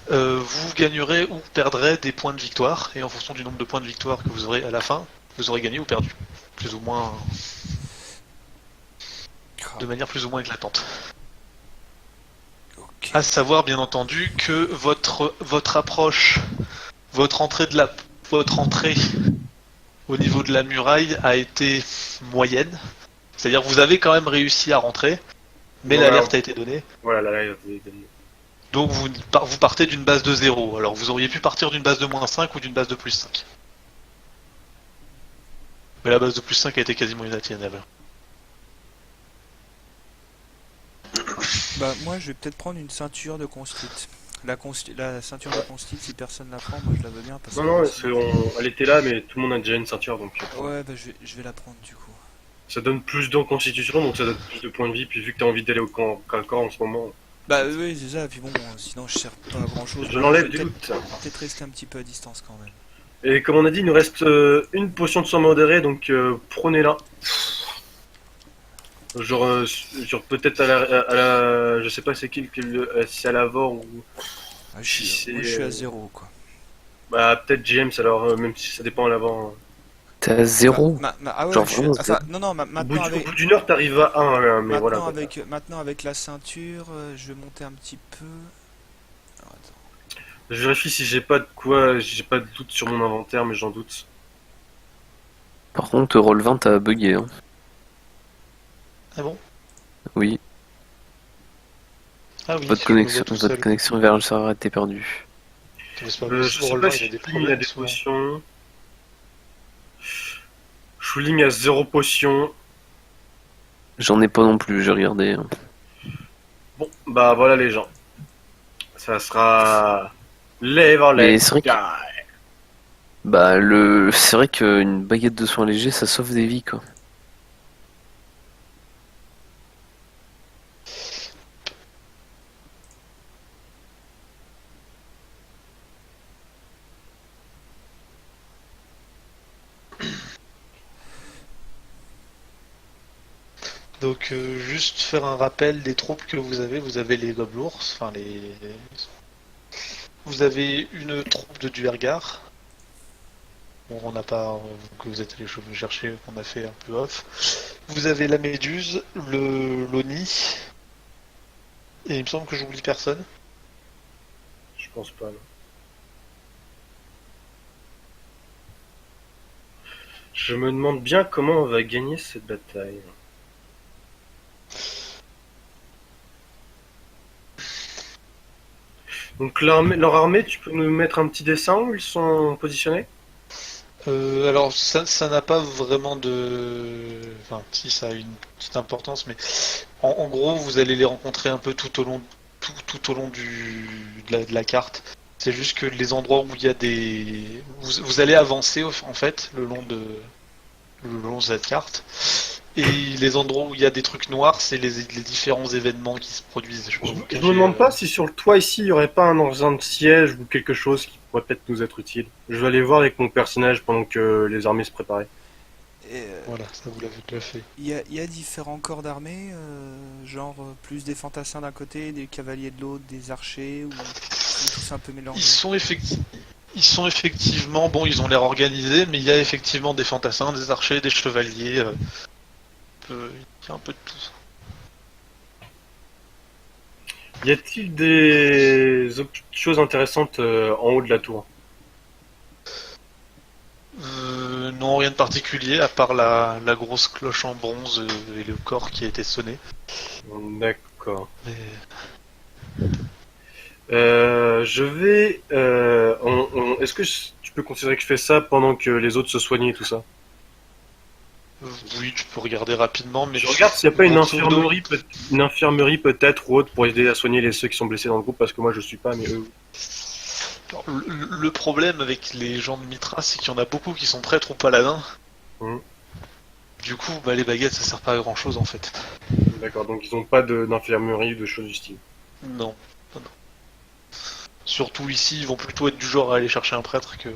vous gagnerez ou perdrez des points de victoire, et en fonction du nombre de points de victoire que vous aurez à la fin, vous aurez gagné ou perdu, plus ou moins, de manière plus ou moins éclatante. ok. À savoir bien entendu que votre approche, votre entrée au niveau de la muraille a été moyenne, c'est-à-dire que vous avez quand même réussi à rentrer, mais Voilà. l'alerte a été donnée. Voilà, là, Donc vous partez d'une base de 0. Alors vous auriez pu partir d'une base de moins 5 ou d'une base de plus 5. Mais la base de plus 5 a été quasiment inatteignable. Bah, moi, je vais peut-être prendre une ceinture de constit. La ceinture de constit, si personne la prend, moi je la veux bien. Parce Non, que elle était là, mais tout le monde a déjà une ceinture, donc Ouais, bah, je vais la prendre du coup. ça donne plus de constitution, donc ça donne plus de points de vie. Puis vu que t'as envie d'aller au camp à corps en ce moment, Bah, oui, c'est ça. Puis bon, sinon je sers pas à grand chose. je l'enlève du doute. Peut-être rester un petit peu à distance quand même. Et comme on a dit, il nous reste une potion de soin modéré, donc prenez-la. Genre peut-être à la, je sais pas c'est qui, si à la Vor ou Ah, Si moi, c'est, je suis à 0 quoi. bah peut-être James alors même si ça dépend à l'avant. T'es à 0. Ah ouais, Genre je suis... vraiment, enfin, non, Au bout maintenant avec... au bout d'une heure t'arrives à 1 mais voilà. Maintenant avec la ceinture, je vais monter un petit peu. Alors, attends. Je vérifie si j'ai pas de doute sur mon inventaire, mais j'en doute. Par contre, Roll20 t'as bugué. Hein. Ah bon? Oui, Ah oui, votre je me vois connexion, tout votre seul. connexion vers le serveur était perdue. Mais c'est pas Je possible, sais Roland, pas il a si des Shuling a problèmes des souvent. potions. Shuling a 0 potion. J'en ai pas non plus, j'ai regardé. Bon, bah voilà les gens. Ça sera Mais Leverlet c'est vrai que, Guy. bah, c'est vrai qu'une baguette de soins légers, ça sauve des vies, quoi. Donc juste faire un rappel des troupes que vous avez. Vous avez les gobelours, enfin les... Vous avez une troupe de Duergar. Bon, on n'a pas... que vous êtes allé chercher, qu'on a fait un peu off. Vous avez la Méduse, le l'Oni, et il me semble que j'oublie personne. Je pense pas. Non. Je me demande bien comment on va gagner cette bataille. Donc leur armée, tu peux nous mettre un petit dessin où ils sont positionnés? Alors ça n'a pas vraiment de... Enfin, si ça a une petite importance, mais en gros, vous allez les rencontrer un peu tout au long de la carte. C'est juste que les endroits où il y a des... Vous allez avancer en fait le long de cette carte. Et les endroits où il y a des trucs noirs, c'est les différents événements qui se produisent. Je peux vous Je me cacher, demande pas si sur le toit ici, il y aurait pas un engin de siège ou quelque chose qui pourrait peut-être nous être utile. Je vais aller voir avec mon personnage pendant que les armées se préparaient. Et, Voilà, ça vous l'avez déjà fait. il y a différents corps d'armée, genre plus des fantassins d'un côté, des cavaliers de l'autre, des archers, ou ils sont tous un peu mélangés. Ils sont effectivement, bon, ils ont l'air organisés, mais il y a effectivement des fantassins, des archers, des chevaliers. Il y a un peu de tout. Y a-t-il des choses intéressantes en haut de la tour? Non, rien de particulier, à part la grosse cloche en bronze et le corps qui a été sonné. D'accord. Mais Je vais. Est-ce que tu peux considérer que je fais ça pendant que les autres se soignent et tout ça? oui, tu peux regarder rapidement, mais Je regarde s'il n'y a pas grosso modo, une infirmerie peut-être ou autre pour aider à soigner ceux qui sont blessés dans le groupe parce que moi je suis pas, mais eux. alors, le problème avec les gens de Mitra, c'est qu'il y en a beaucoup qui sont prêtres ou paladins. Mhm. Du coup, bah, les baguettes, ça sert pas à grand chose en fait. D'accord, donc ils n'ont pas d'infirmerie ou de choses du style. Non. Non. Surtout ici, ils vont plutôt être du genre à aller chercher un prêtre que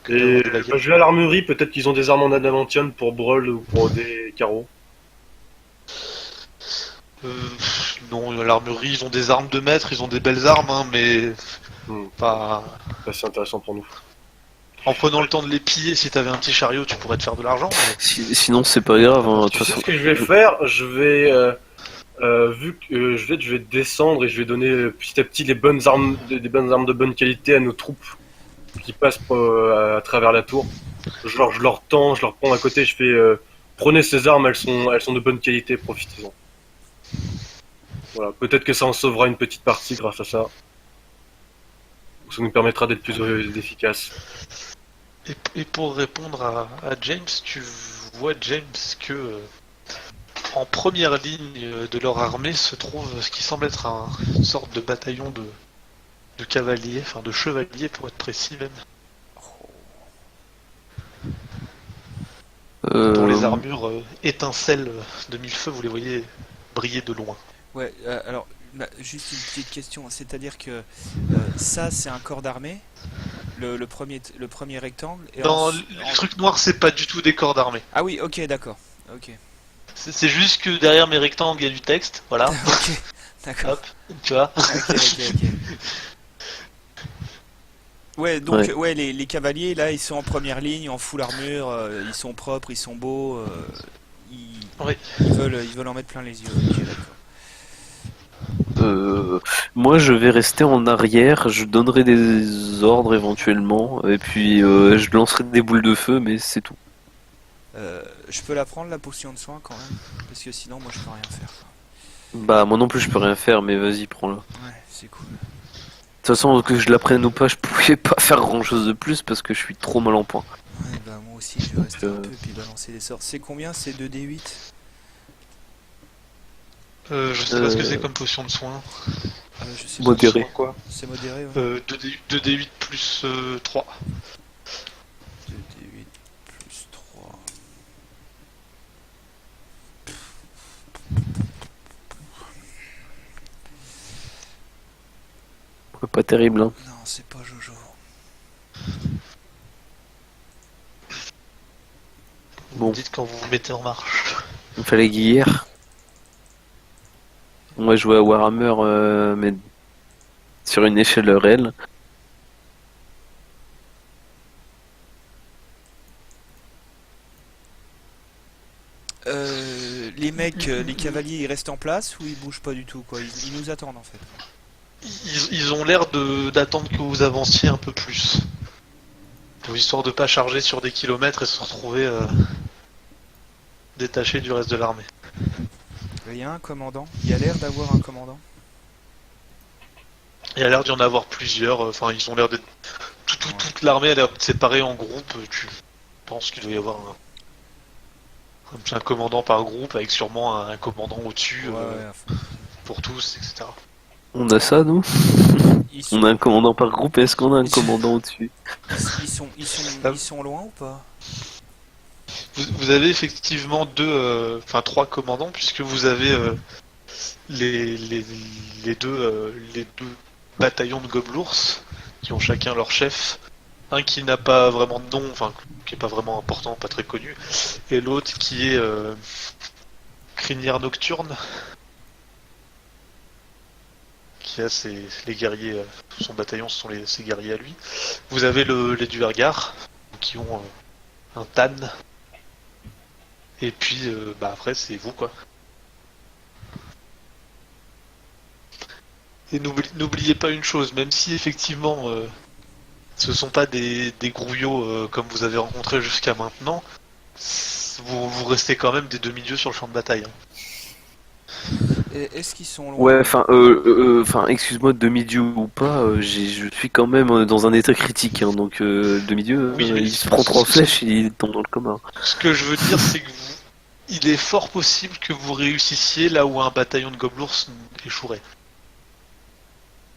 d'avoir Et des baguettes. bah, je vais à l'armerie, peut-être qu'ils ont des armes en adamantium pour Brawl ou pour des carreaux. Non, l'armurerie, ils ont des armes de maître, ils ont des belles armes, hein, mais Hmm. pas. Ça, c'est intéressant pour nous. En prenant le temps de les piller, si t'avais un petit chariot, tu pourrais te faire de l'argent. Mais... Sinon, c'est pas grave, hein, de Tu toute sais façon. ce que je vais faire? Je vais, vu que je vais descendre et je vais donner petit à petit les bonnes armes, des bonnes armes de bonne qualité à nos troupes qui passent à travers la tour. Je leur tends, je leur prends à côté, je fais prenez ces armes, elles sont de bonne qualité, profitez-en. Voilà, peut-être que ça en sauvera une petite partie grâce à ça. Ça nous permettra d'être plus efficaces. Et pour répondre à James, tu vois, James, que en première ligne de leur armée se trouve ce qui semble être une sorte de bataillon de cavaliers, enfin de chevaliers pour être précis même, dont les armures étincellent de mille feux, vous les voyez briller de loin. Ouais, alors, juste une petite question, c'est-à-dire que ça, c'est un corps d'armée, le premier rectangle, et Dans les trucs noirs, c'est pas du tout des corps d'armée. Ah oui, ok, d'accord, ok. C'est juste que derrière mes rectangles, il y a du texte, voilà. Ok, d'accord. Hop, tu vois. Ok. Ouais, donc ouais, les cavaliers là, ils sont en première ligne, en full armure, ils sont propres, ils sont beaux, Oui. ils veulent en mettre plein les yeux. Ok, d'accord. Moi, je vais rester en arrière, je donnerai des ordres éventuellement, et puis je lancerai des boules de feu, mais c'est tout. Je peux la prendre la potion de soin quand même, parce que sinon moi je peux rien faire. Quoi. Bah, moi non plus, je peux rien faire, mais vas-y, prends-la. De Ouais, c'est cool. toute façon, que je la prenne ou pas, je pouvais pas faire grand-chose de plus parce que je suis trop mal en point. Ouais, bah moi aussi je vais rester un Euh. peu puis balancer des sorts. C'est combien? C'est 2d8? Je sais pas ce que c'est comme potion de soin. Je sais Modéré. pas. Quoi C'est modéré, ouais. 2D8 plus 3. 2d8 plus 3. Pas terrible, hein. Non, c'est pas Jojo. Vous Bon. me dites quand vous vous mettez en marche. Il me fallait hier. Moi, je jouais à Warhammer, mais sur une échelle réelle. Les mecs, les cavaliers, ils restent en place ou ils bougent pas du tout quoi? Ils nous attendent en fait. Ils ont l'air d'attendre que vous avanciez un peu plus. Histoire de pas charger sur des kilomètres et se retrouver détaché du reste de l'armée. Il y a un commandant. Il y a l'air d'avoir un commandant. Il y a l'air d'y en avoir plusieurs. Enfin, ils ont l'air d'être. Toute l'armée a l'air d'être séparée en groupes. Tu penses qu'il doit y avoir un commandant par groupe avec sûrement un commandant au-dessus Ouais, à fond. pour tous, etc. On a ça, nous? Ils On sont, a un commandant par groupe, est-ce qu'on a un commandant au-dessus? ils sont loin ou pas? Vous avez effectivement trois commandants puisque vous avez les deux bataillons de gobelours qui ont chacun leur chef. Un qui n'a pas vraiment de nom, enfin qui est pas vraiment important, pas très connu, et l'autre qui est Crinière Nocturne, qui a les guerriers, son bataillon, ce sont ses guerriers à lui. Vous avez les Duergar, qui ont un Tan, et puis après c'est vous quoi. Et n'oubliez pas une chose, même si effectivement ce sont pas des grouillots comme vous avez rencontrés jusqu'à maintenant, vous restez quand même des demi-dieux sur le champ de bataille. Hein. Est-ce qu'ils sont loin? Ouais, excuse-moi, demi-dieu ou pas, je suis quand même dans un état critique, hein, donc demi-dieu, Oui, mais il se prend 3 flèches, il tombe dans le coma. Ce que je veux dire, c'est que il est fort possible que vous réussissiez là où un bataillon de gobelours échouerait.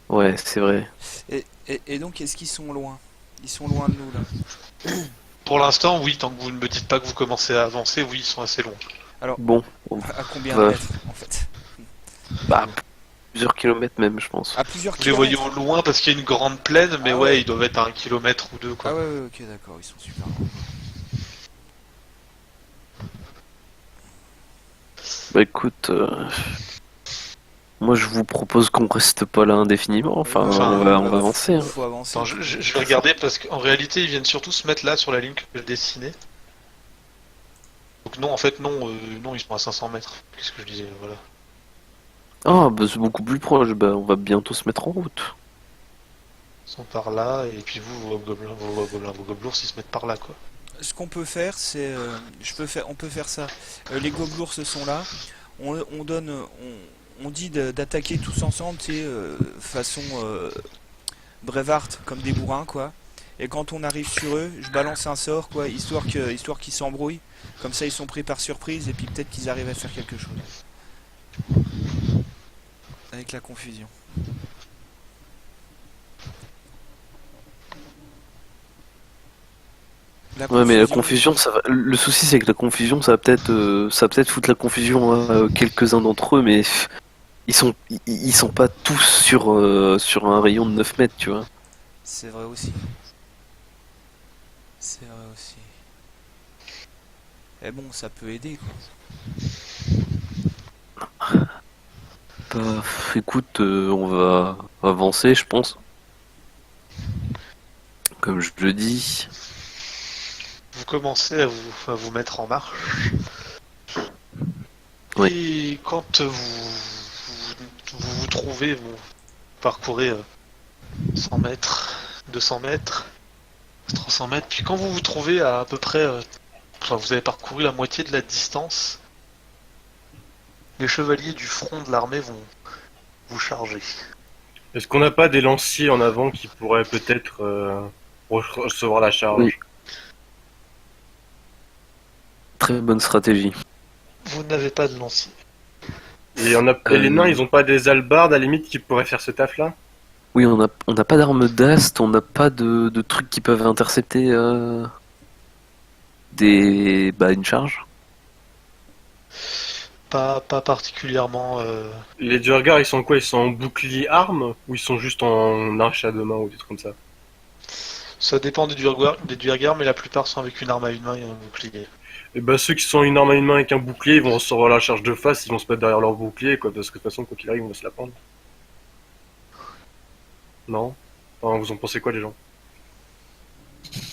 Ouais, c'est vrai. Et donc, est-ce qu'ils sont loin? Ils sont loin de nous là. Pour l'instant, oui, tant que vous ne me dites pas que vous commencez à avancer, oui, ils sont assez loin. Bon, À combien Ouais. de mètres en fait? bah, plusieurs kilomètres même, je pense. À plusieurs Vous les voyez kilomètres. au loin parce qu'il y a une grande plaine, mais Ah ouais, ouais. ils doivent être à 1 kilomètre ou 2 quoi. Ah ouais, ok, d'accord, ils sont super loin. Bah écoute, moi je vous propose qu'on reste pas là indéfiniment, enfin, on va avancer. Hein. Faut avancer. Attends, je vais regarder parce qu'en réalité, ils viennent surtout se mettre là sur la ligne que j'ai dessinée. Donc non, en fait, non, non, ils sont à 500 mètres. Qu'est-ce que je disais, voilà. Ah, bah c'est beaucoup plus proche, bah on va bientôt se mettre en route. Ils sont par là, et puis vos gobelours, ils se mettent par là, quoi. Ce qu'on peut faire, c'est, on peut faire ça. Les gobelours sont là. On dit d'attaquer tous ensemble, tu sais, façon Brevard, comme des bourrins, quoi. Et quand on arrive sur eux, je balance un sort, quoi, histoire qu'ils s'embrouillent. Comme ça, ils sont pris par surprise, et puis peut-être qu'ils arrivent à faire quelque chose. Avec la confusion. Ouais, mais la confusion, ça va. Le souci, c'est que la confusion, ça va peut-être foutre la confusion à quelques-uns d'entre eux, mais ils sont pas tous sur un rayon de 9 mètres, tu vois. C'est vrai aussi. C'est vrai aussi. Et bon, ça peut aider, quoi. Bah, écoute, on va avancer, je pense. Comme je le dis. Vous commencez à vous mettre en marche. Oui. Et quand vous trouvez, vous parcourez 100 mètres, 200 mètres, 300 mètres, puis quand vous vous trouvez à peu près enfin, vous avez parcouru la moitié de la distance. Les chevaliers du front de l'armée vont vous charger. Est-ce qu'on n'a pas des lanciers en avant qui pourraient peut-être recevoir la charge? Oui. Très bonne stratégie. Vous n'avez pas de lancier. Et les nains, ils ont pas des hallebardes à la limite qui pourraient faire ce taf-là? Oui, on n'a pas d'armes d'ast, on n'a pas de trucs qui peuvent intercepter une charge. Pas particulièrement. Les Duergar, ils sont quoi? Ils sont en bouclier arme ou ils sont juste en arche à deux mains ou des trucs comme ça? Ça dépend des Duergar, mais la plupart sont avec une arme à une main et un bouclier. Et bah ceux qui sont une arme à une main avec un bouclier, ils vont recevoir la charge de face, ils vont se mettre derrière leur bouclier, quoi, parce que de toute façon, quoi qu'il arrive, on va se la prendre. Non? Enfin, vous en pensez quoi, les gens?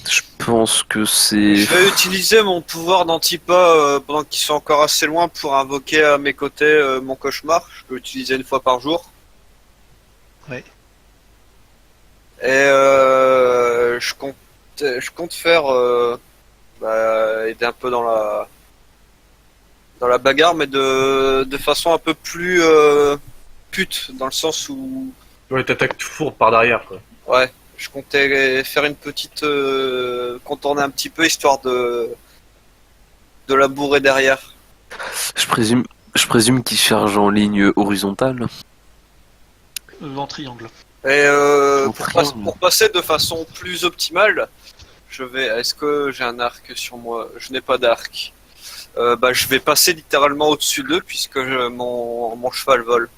Je pense que c'est... Je vais utiliser mon pouvoir d'Antipa pendant qu'ils sont encore assez loin pour invoquer à mes côtés mon cauchemar. Je peux l'utiliser une fois par jour. Oui. Et je compte faire aider un peu dans la bagarre, mais de façon un peu plus pute, dans le sens où Ouais, t'attaques tout fourbe par derrière, quoi. ouais, je comptais faire une petite contourner un petit peu histoire de la bourrer derrière. Je présume qu'il charge en ligne horizontale. En triangle. Et En triangle. pour passer de façon plus optimale, est-ce que j'ai un arc sur moi? Je n'ai pas d'arc. Je vais passer littéralement au-dessus d'eux puisque mon cheval vole.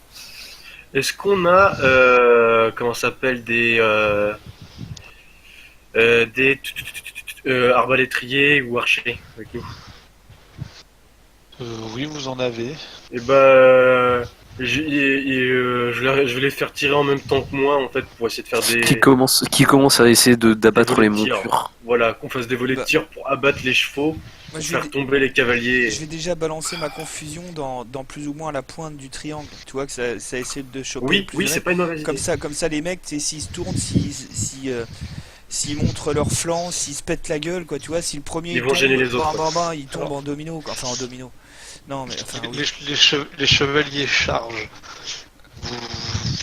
Est-ce qu'on a, comment ça s'appelle, des arbalétriers ou archers avec nous? Oui, vous en avez. Et bah, je vais les faire tirer en même temps que moi, en fait, pour essayer de faire Qui commence à essayer d'abattre volets les de tir. montures. Voilà, qu'on fasse des volets de Bah. tir pour abattre les chevaux, Moi, faire tomber les cavaliers. je vais déjà balancer ma confusion dans plus ou moins la pointe du triangle. Tu vois que ça essaie de choper. Oui, plus oui, de c'est mecs. pas une mauvaise idée. Comme ça, les mecs, tu sais, s'ils se tournent, s'ils montrent leur flanc, s'ils se pètent la gueule, quoi, tu vois, si le premier Ils il vont tombe, gêner les autres, bam, quoi. bam, bam, il tombe Alors- en domino, quoi. Enfin en domino. Non, mais enfin, oui. Les chevaliers chargent. Vous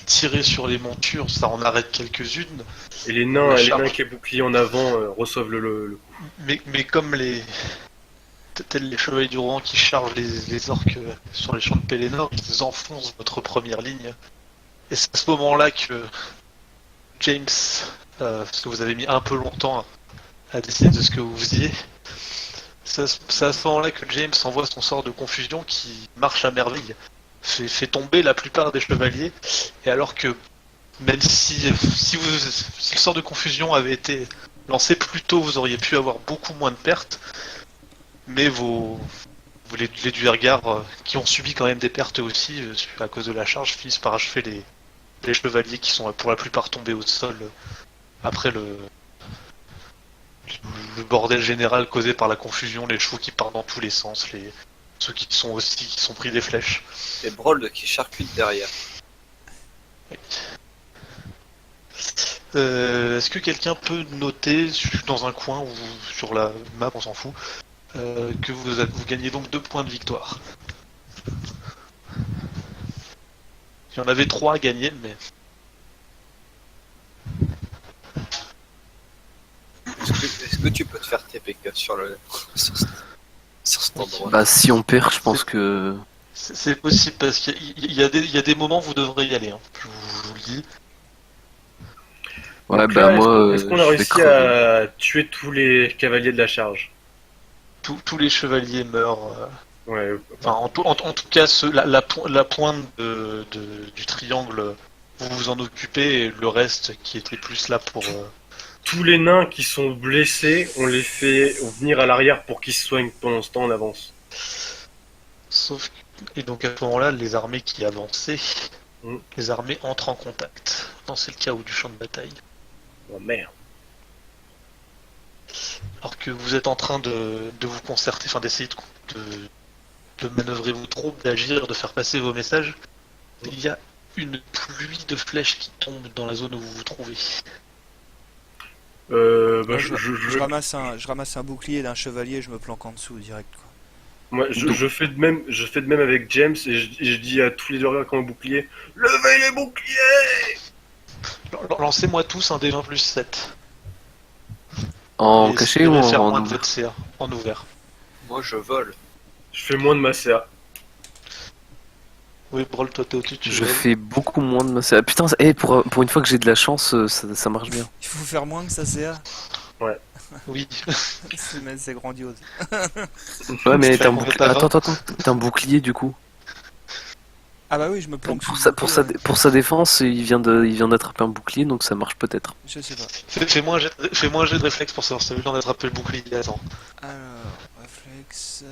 tirez sur les montures, ça en arrête quelques-unes. Et les nains, La les charge. nains qui est bouclier en avant reçoivent le coup. Mais comme tels les chevaliers du Rohan qui chargent les orques sur les champs de Pélénor, ils enfoncent votre première ligne. Et c'est à ce moment-là que James, parce que vous avez mis un peu longtemps à décider de ce que vous faisiez, c'est à ce moment-là que James envoie son sort de confusion qui marche à merveille, fait tomber la plupart des chevaliers, et alors que même si le sort de confusion avait été lancé plus tôt, vous auriez pu avoir beaucoup moins de pertes, mais les Duergar, qui ont subi quand même des pertes aussi à cause de la charge, finissent par achever les chevaliers qui sont pour la plupart tombés au sol après le bordel général causé par la confusion, les chevaux qui partent dans tous les sens, ceux qui sont pris des flèches. Et Brold qui charcute derrière. Est-ce que quelqu'un peut noter dans un coin ou sur la map, on s'en fout, que vous gagnez donc 2 points de victoire? Il y en avait 3 à gagner, mais Est-ce que tu peux te faire TPK sur cet endroit? Bah si on perd, je pense que... c'est possible parce qu'il y a des moments où vous devrez y aller. Hein. Je vous le dis. Ouais, Donc bah là, moi... est-ce qu'on a je vais réussi crever. à tuer tous les cavaliers de la charge? Tous les chevaliers meurent. Ouais. Enfin, en tout cas, la pointe du triangle, vous vous en occupez, et le reste qui était plus là pour. Tous les nains qui sont blessés, on les fait venir à l'arrière pour qu'ils se soignent pendant ce temps, on avance. Sauf et donc à ce moment-là, les armées qui avançaient, Mm. les armées entrent en contact. Non, c'est le chaos du champ de bataille. Oh merde. Alors que vous êtes en train de vous concerter, enfin d'essayer de manœuvrer vos troupes, d'agir, de faire passer vos messages, il y a une pluie de flèches qui tombent dans la zone où vous vous trouvez. Bah, Moi, je ramasse un bouclier d'un chevalier, je me planque en dessous direct, quoi. moi, je fais de même avec James et je dis à tous les joueurs qui ont un bouclier, levez les boucliers! Lancez-moi tous un D20 plus 7. En Et caché ou espérez faire moins en... de votre CA en ouvert. Moi, je vole. Je fais moins de ma CA. Oui, Brawl, toi t'es au-dessus, tu Je voles. fais beaucoup moins de masse. Ah, putain, pour une fois que j'ai de la chance, ça marche bien. Il faut faire moins que ça CA. Oui. C'est grandiose. Ouais, mais Tu t'as un fais bouclier. combien de Attends, t'as un bouclier du coup. Ah bah oui, je me planque Pour sous sa, le pour bouclier, sa, pour sa défense, il vient d'attraper un bouclier, donc ça marche peut-être. Je sais pas. Fais-moi un jet de réflexe pour savoir si t'as eu le temps d'attraper le bouclier. Attends. Alors, réflexe.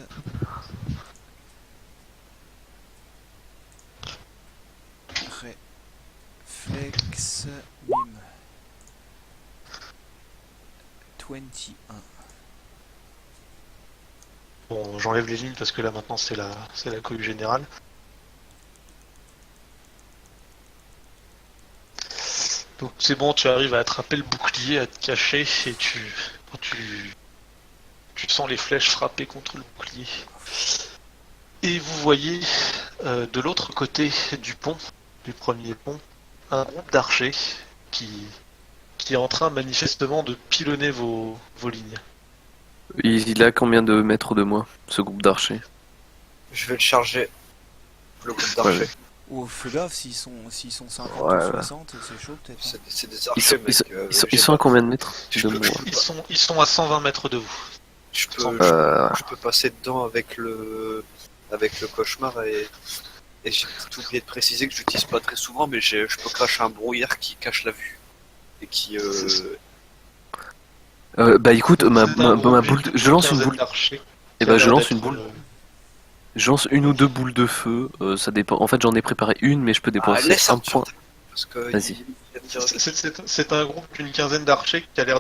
Réflexe. Mime. 21. Bon, j'enlève les lignes parce que là maintenant c'est la cohue générale. Donc c'est bon, tu arrives à attraper le bouclier, à te cacher et tu sens les flèches frapper contre le bouclier. Et vous voyez de l'autre côté du pont, du premier pont, un groupe d'archers qui est en train manifestement de pilonner vos lignes. Il a combien de mètres de moi, ce groupe d'archers? Je vais le charger. Le groupe Ouais, d'archers. ouais. Oh, fais gaffe, s'ils sont 50 Ouais, ou ouais. 60, c'est chaud peut-être. Hein. C'est des Ils sont, archers, mec. ils sont à combien de mètres Je de peux- moi? Ils sont à 120 mètres de vous. Je peux, Euh, je peux passer dedans avec le cauchemar et j'ai peut-être oublié de préciser que j'utilise pas très souvent, mais je peux cracher un brouillard qui cache la vue et qui bah écoute, Donc, c'est un groupe ma boule, je lance une quinzaine boule. d'archers Et qui a bah je l'air lance une d'être, boule. Je lance une ou deux boules de feu. Ça dépend. En fait, j'en ai préparé une, mais je peux dépenser laisse un Arthur, point. parce que Vas-y. il vient de dire- C'est un groupe d'une quinzaine d'archers qui a l'air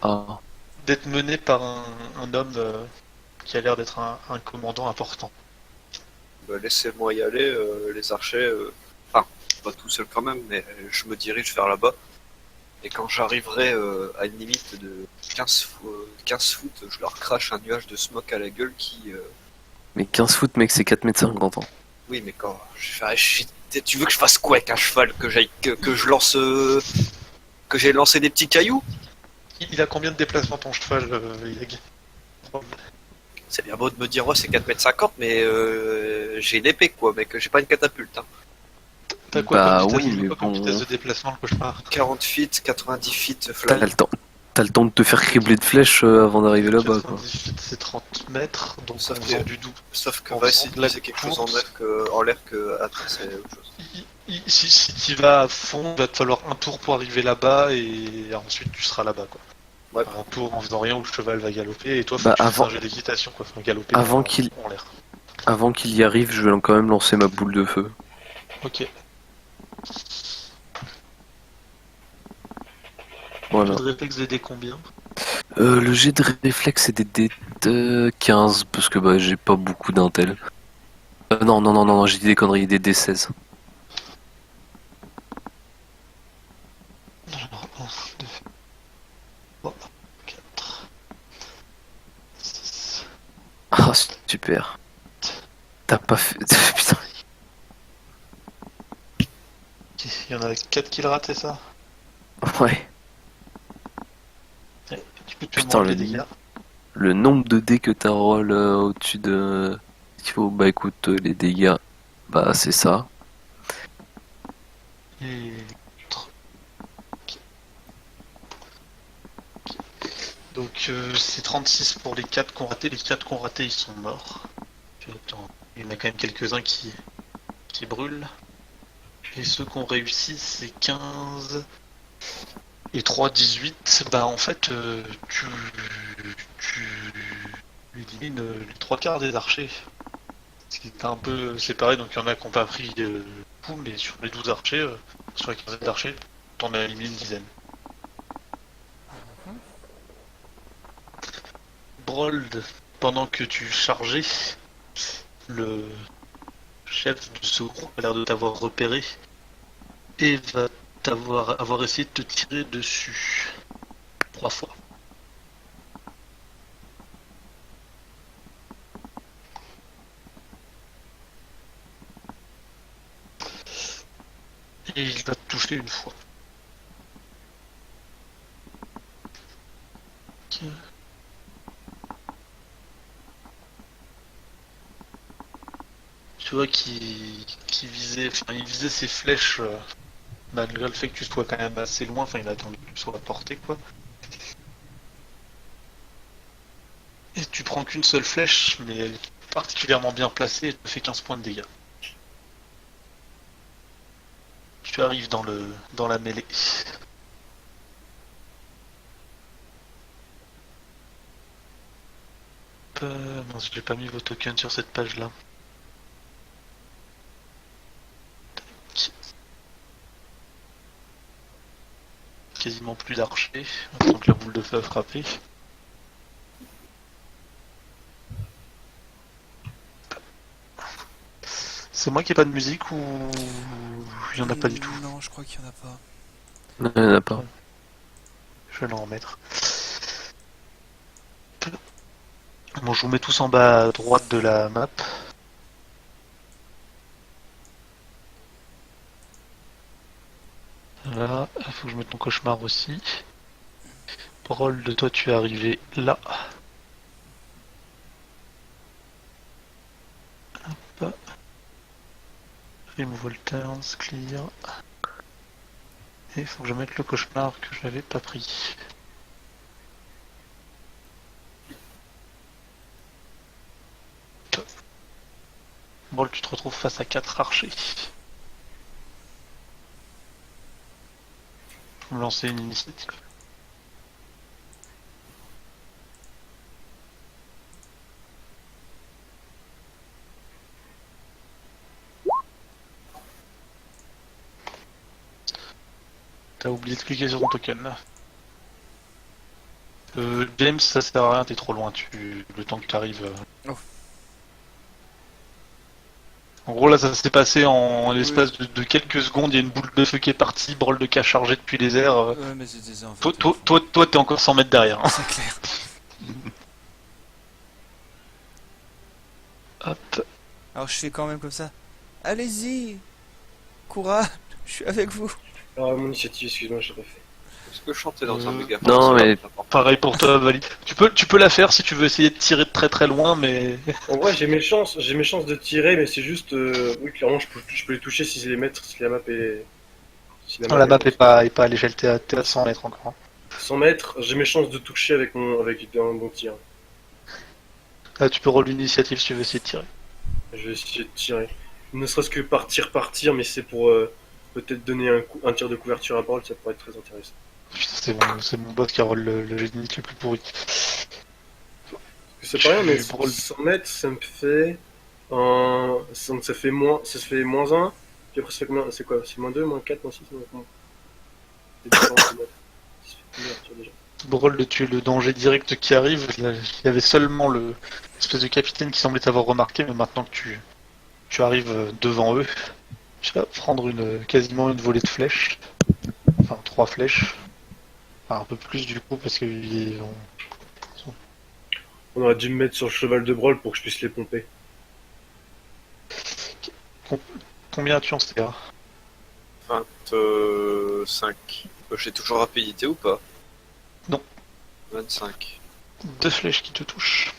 Ah. d'être mené par un homme qui a l'air d'être un commandant important. Bah, laissez-moi y aller, les archers. Enfin, pas tout seul quand même, mais je me dirige vers là-bas. Et quand j'arriverai à une limite de 15 foot, je leur crache un nuage de smoke à la gueule qui. Mais 15 foot, mec, c'est 4,50 m. Oui, mais quand tu veux que je fasse quoi avec un cheval, que je lance, que j'ai lancé des petits cailloux? Il a combien de déplacements ton cheval, Yag? C'est bien beau de me dire, ouais, c'est 4,50 m, mais j'ai une épée, quoi, mec, j'ai pas une catapulte. Hein. T'as quoi Bah comme vitesse, oui, mais comme bon. vitesse de déplacement, le cauchemar? 40 feet, 90 feet, T'as fly. le temps. T'as le temps de te faire cribler de flèches avant d'arriver là-bas, quoi. 90 feet, c'est 30 mètres, donc Ça en fait- faisant du double. Sauf que En va faisant essayer de de la viser quelque chose en course. l'air que après c'est autre chose. Si tu vas à fond, il va te falloir un tour pour arriver là-bas et ensuite tu seras là-bas, quoi. Ouais. Un tour en faisant rien où le cheval va galoper et toi, faut Bah, que tu fasses avant- un jet d'équitation, quoi. Enfin, galoper avant en- qu'il- en l'air. Avant qu'il y arrive, je vais quand même lancer ma boule de feu. Ok. Voilà. Le réflexe de dés combien? Le jet de réflexe, c'est des dés de 15, parce que bah j'ai pas beaucoup d'intel. Non, j'ai dit des conneries, des D16. Alors, 1, 2, 3, 4, 6. Ah, super. T'as pas fait. Putain. Il y en a 4 qui le ratent, c'est ça? Ouais. Tu peux Putain, les le dégâts. Le nombre de dés que t'as roll au-dessus de. Il faut. Bah écoute, les dégâts. Bah c'est ça. Et... Donc c'est 36 pour les 4 qu'on raté. Les 4 qu'on raté, ils sont morts. Puis, attends, il y en a quand même quelques-uns qui brûlent. Et ceux qu'on réussi, c'est 15 et 3, 18. Bah en fait, tu élimines les 3 quarts des archers. Ce qui est un peu séparé, donc il y en a qui n'ont pas pris coup, mais sur les 12 archers, sur les 15 d'archers, t'en as éliminé une dizaine. Brold, pendant que tu chargeais, le chef de ce groupe a l'air de t'avoir repéré et va avoir essayé de te tirer dessus. 3 fois. Et il va te toucher une fois. Ok. Tu vois qu'il visait, enfin, il visait ses flèches malgré le fait que tu sois quand même assez loin, enfin il a attendu que tu sois à portée quoi. Et tu prends qu'une seule flèche, mais elle est particulièrement bien placée et te fait 15 points de dégâts. Tu arrives dans la mêlée. Mince, j'ai pas mis vos tokens sur cette page là. Quasiment plus d'archers, maintenant que la boule de feu a frappé. C'est moi qui ai pas de musique ou il y en a pas du tout? Non, je crois qu'il y en a pas. Non, il n'y en a pas. Je vais l'en remettre. Bon, je vous mets tous en bas à droite de la map. Là, il faut que je mette ton cauchemar aussi. Parole de toi, tu es arrivé là. Hop. Remove all turns, clear. Et il faut que je mette le cauchemar que je n'avais pas pris. Bon, tu te retrouves face à 4 archers. Je vais me lancer une initiative. T'as oublié de cliquer sur ton token là. James, ça sert à rien, t'es trop loin, le temps que tu arrives. Oh. En gros là ça s'est passé en l'espace de quelques secondes, il y a une boule de feu qui est partie, Brawl de cas chargé depuis les airs. Ouais, mais c'était ça en fait. Toi t'es encore 100 mètres derrière. Hein. C'est clair. Hop. Alors je fais quand même comme ça. Allez-y, courage, je suis avec vous. Ah, mon initiative, excuse-moi, je l'ai pas fait. Est-ce que chanter dans un méga non, mais- Pareil pour toi, Vali. Tu peux la faire si tu veux essayer de tirer de très très loin, mais En vrai, j'ai mes chances de tirer, mais c'est juste, oui, clairement, je peux les toucher si c'est les mètres, si la map est. Si non, la map est pas à l'échelle, t'es à 100 mètres encore. 100 mètres, j'ai mes chances de toucher avec un bon tir. Là tu peux roller l'initiative si tu veux essayer de tirer. Je vais essayer de tirer. Ne serait-ce que par tir, mais c'est pour peut-être donner un tir de couverture à Brawl, ça pourrait être très intéressant. Putain, c'est mon boss qui roule le jet de le plus pourri. Parce que c'est pas rien, mais Je Brawl. 100 mètres, ça me fait. Donc ça fait moins 1. Puis après, ça fait combien? C'est quoi? C'est moins 2, moins 4, moins 6, moins combien? C'est différent, ça fait combien de tirs déjà? Brawl de tuer le danger direct qui arrive. Là, il y avait seulement l'espèce de capitaine qui semblait t'avoir remarqué, mais maintenant que tu arrives devant eux, tu vas prendre quasiment une volée de flèches. Enfin, 3 flèches. Enfin, un peu plus du coup, parce que On aurait dû me mettre sur le cheval de Brawl pour que je puisse les pomper. Combien as-tu en CA? 25. J'ai toujours rapidité ou pas? Non. 25. 2 flèches qui te touchent.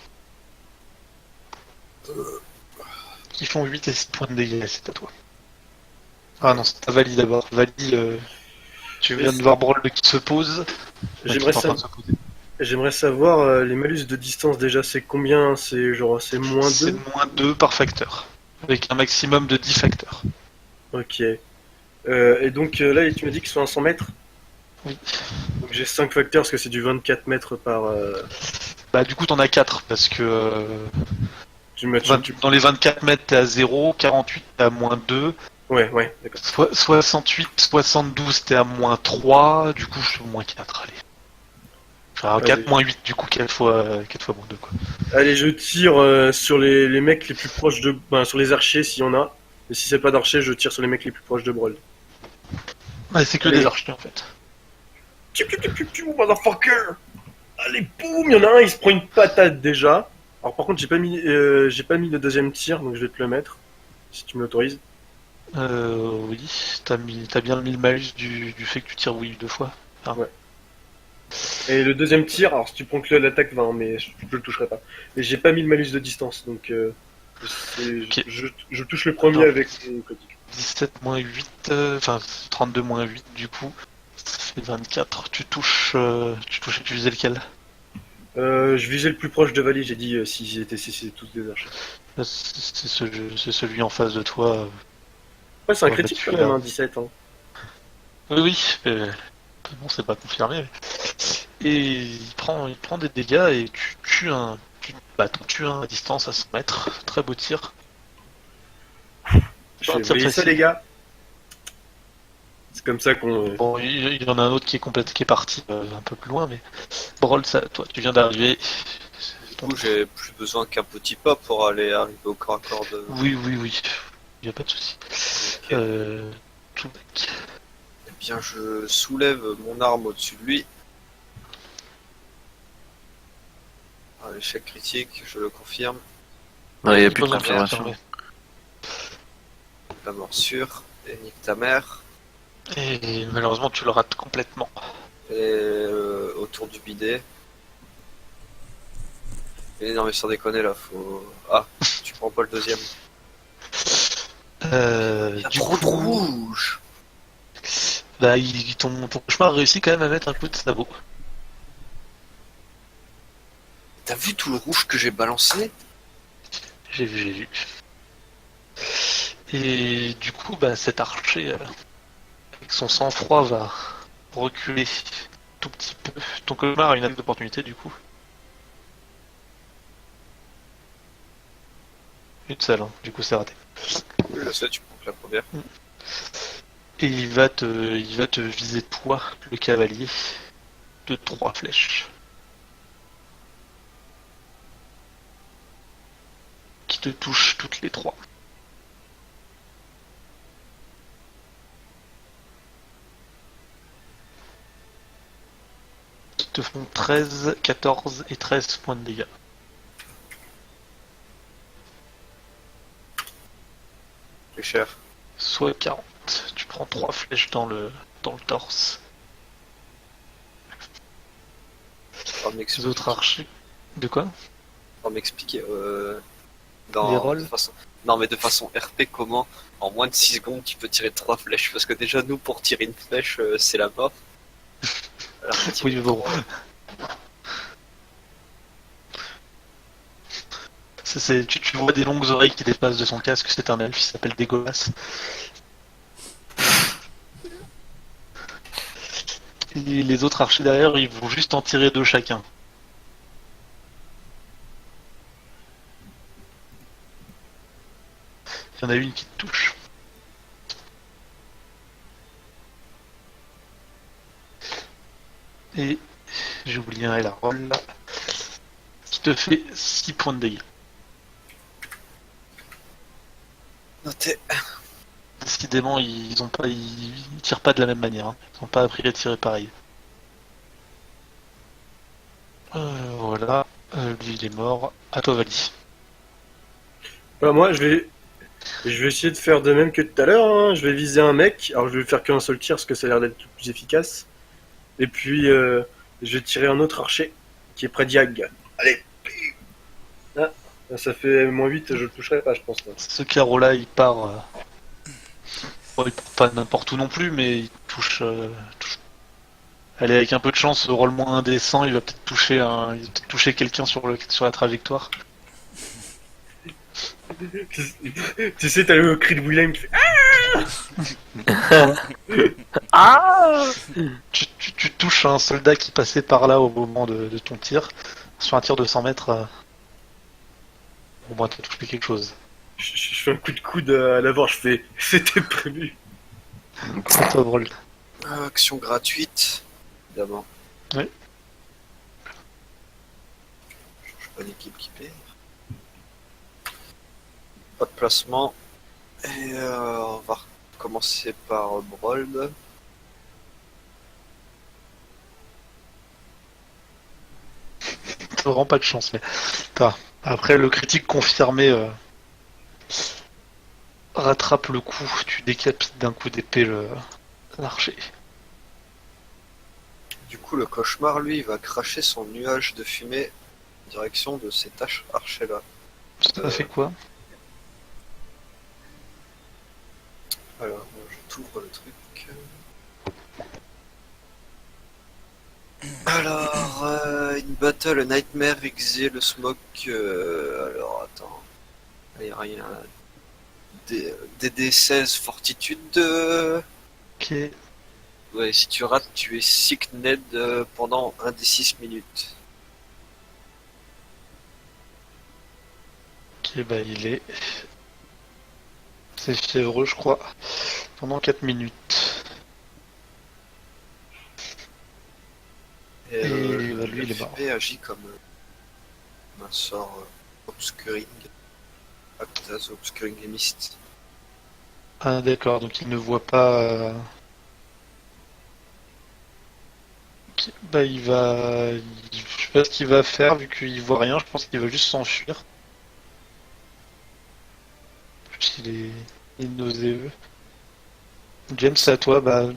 Qui font 8 et 6 points de dégâts, c'est à toi. Ah non, c'est à Vali d'abord. Vali, tu viens de voir Brawl qui se pose. J'aimerais Qui est en train de ça. se poser. J'aimerais savoir les malus de distance déjà, c'est combien? C'est genre, c'est moins 2? C'est moins 2 par facteur. Avec un maximum de 10 facteurs. Ok. Et donc là, tu m'as dit qu'ils sont à 100 mètres? Oui. Donc j'ai 5 facteurs parce que c'est du 24 mètres par. Bah du coup t'en as 4 parce que Tu me dans les 24 mètres t'es à 0, 48 t'es à moins 2, Ouais, d'accord. 68, 72 t'es à moins 3, du coup je suis au moins 4, allez. Enfin 4 Allez. moins 8 du coup 4 fois moins 2 quoi. Allez, je tire sur les mecs les plus proches de. Ben, sur les archers s'il y en a. Et si c'est pas d'archers, je tire sur les mecs les plus proches de Brawl. Ouais, c'est que Allez. des archers en fait. Motherfucker. Allez, boum, il y en a un, il se prend une patate déjà. Alors par contre, j'ai pas mis le deuxième tir, donc je vais te le mettre, si tu m'autorises. Oui, t'as bien mis le malus du fait que tu tires oui 2 fois. Enfin, Ouais. Et le deuxième tir, alors si tu prends que l'attaque 20, mais je le toucherai pas. Et j'ai pas mis le malus de distance, donc Ok. je touche le premier Attends. avec mon critique. 17 moins 8, enfin 32 moins 8 du coup, ça fait 24. Tu visais lequel? Je visais le plus proche de Vali, j'ai dit si c'est tous des archers. Là, c'est celui en face de toi. Ouais, c'est un On va mettre critique quand celui-là. même, hein, 17. Hein. Oui, oui, bon, c'est pas confirmé. Et il prend des dégâts et tu tues t'en tues un à distance à 100 mètres. Très beau tir. Je Un fais, vous tir voyez ça précis. les gars? C'est comme ça qu'on... Bon, il y en a un autre qui est parti un peu plus loin, mais Brawl, ça, toi, tu viens d'arriver. Du coup, j'ai plus besoin qu'un petit pas pour arriver au corps à corps de... Oui, oui, oui. Il y a pas de souci. Ok. Tout back. Eh bien, je soulève mon arme au-dessus de lui. Un échec critique, je le confirme. Ouais, y a Il plus de besoin confirmation. confirmer. La morsure, et nique ta mère. Et malheureusement, tu le rates complètement. Et autour du bidet. Et non mais sans déconner là, faut... Ah, tu prends pas le deuxième. Il y a Du trop de coup, rouge. bah, ton cauchemar réussit quand même à mettre un coup de sabot. T'as vu tout le rouge que j'ai balancé? J'ai vu, j'ai vu. Et du coup, bah, cet archer, avec son sang-froid, va reculer tout petit peu. Ton cauchemar a une attaque d'opportunité, du coup. Une seule, hein. Du coup, c'est raté. Oui, je sais, tu prends que la première. Et il va te viser toi, le cavalier, de 3 flèches. Qui te touchent toutes les 3. Qui te font 13, 14 et 13 points de dégâts. C'est cher. Soit 40. Tu prends 3 flèches dans le torse. On Les autres archers. De quoi? m'expliquer Les rôles de façon... Non mais de façon RP comment en moins de 6 secondes tu peux tirer 3 flèches parce que déjà nous pour tirer une flèche c'est la mort. Alors, Oui, mais bon. Tu vois des longues oreilles qui dépassent de son casque, c'est un elfe, il s'appelle Dégolas. Et les autres archers derrière, ils vont juste en tirer 2 chacun. Il y en a une qui te touche. Et j'ai oublié un la roll là. Qui te fait 6 points de dégâts. Notez. Décidément, ils tirent pas de la même manière. Hein. Ils ont pas appris à tirer pareil. Voilà. Lui, il est mort. À toi, Vali. Bah, moi, je vais essayer de faire de même que tout à l'heure. Hein. Je vais viser un mec. Alors, je vais faire qu'un seul tir parce que ça a l'air d'être le plus efficace. Et puis, je vais tirer un autre archer qui est près d'Yag. Allez. Ah, ça fait -8, je le toucherai pas, je pense. Là. Ce carreau-là, il part. Bon, il part pas n'importe où non plus, mais il touche. Allez, avec un peu de chance, roll moins indécent, il va peut-être toucher quelqu'un sur la trajectoire. Tu sais, t'as le cri de Willem qui fait Tu touches un soldat qui passait par là au moment de ton tir. Sur un tir de 100 mètres, au moins t'as touché quelque chose. je fais un coup de coude à l'avant, je fais c'était prévu. C'est toi, Brawl. Action gratuite. Évidemment. Oui. Je change pas d'équipe qui perd. Pas de placement. Et on va commencer par Brold. vraiment pas de chance. Mais après, le critique confirmé rattrape le coup. Tu décapites d'un coup d'épée l'archer. Du coup, le cauchemar, lui, il va cracher son nuage de fumée en direction de cet archer-là. Ça fait quoi? Alors, je t'ouvre le truc. Alors, une battle, a nightmare, exile, smoke. Alors, attends. Il n'y a rien. DD16, fortitude. Ok. Ouais, si tu rates, tu es sickned pendant 1 des 6 minutes. Ok, bah il est. C'est fiévreux, je crois. Pendant 4 minutes. Et bah, lui, il est mort. l'FP agit comme un sort obscuring. Act as obscuring mist. Ah d'accord, donc il ne voit pas. Ok, bah il va. Je sais pas ce qu'il va faire vu qu'il voit rien. Je pense qu'il va juste s'enfuir. Il est nauséeux. James, c'est à toi. Bah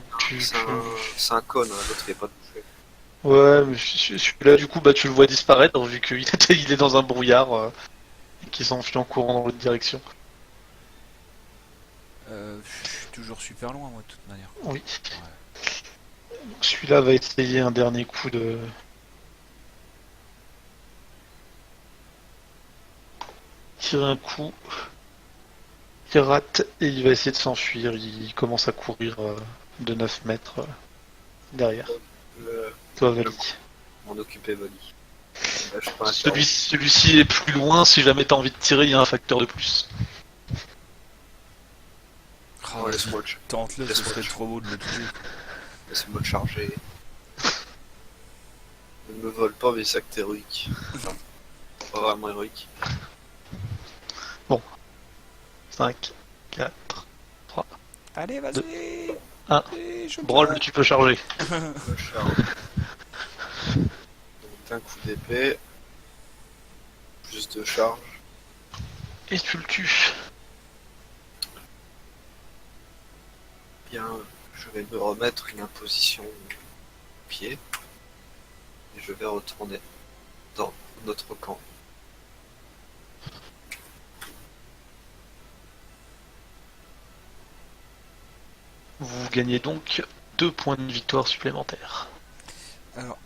C'est un con, hein, l'autre il est pas touché. Ouais, mais celui-là du coup, bah tu le vois disparaître vu qu'il est dans un brouillard et qu'il s'enfuit en courant dans l'autre direction. Je suis toujours super loin, moi, de toute manière. Oui. Ouais. Celui-là va essayer un dernier coup de. Tirer un coup. Il rate et il va essayer de s'enfuir. Il commence à courir de 9 mètres derrière. Toi, Vali. M'en occuper, Vali. Là, je prends un Celui-ci est plus loin. Si jamais t'as envie de tirer, il y a un facteur de plus. Oh, laisse-moi le Tente-le, ce laisse-moi serait le trop beau de le toucher. laisse-moi le charger. Ne me vole pas mes actes héroïques. Enfin, pas vraiment héroïques. 5, 4, 3. Allez, vas-y. Un. Allez, je Brawl, tu peux charger. Le charge. Donc, d'un coup d'épée. Plus de charge. Et tu le tues. Bien, je vais me remettre une imposition pied. Et je vais retourner dans notre camp. Vous gagnez donc 2 points de victoire supplémentaires. Alors,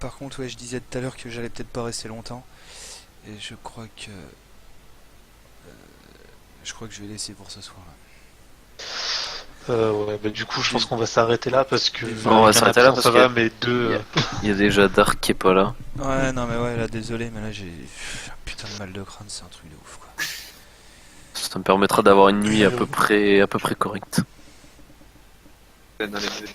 par contre, ouais, je disais tout à l'heure que j'allais peut-être pas rester longtemps. Et je crois que. Je vais laisser pour ce soir. Là. Ouais, bah du coup, je pense qu'on va s'arrêter là parce que. On va avec un s'arrêter là absent, parce ça va, que mais deux. il y a déjà Dark qui est pas là. Ouais, non, mais ouais, là, désolé, mais là, j'ai un putain de mal de crâne, c'est un truc de ouf, quoi. Ça me permettra d'avoir une nuit à peu près correcte. Dans les deux.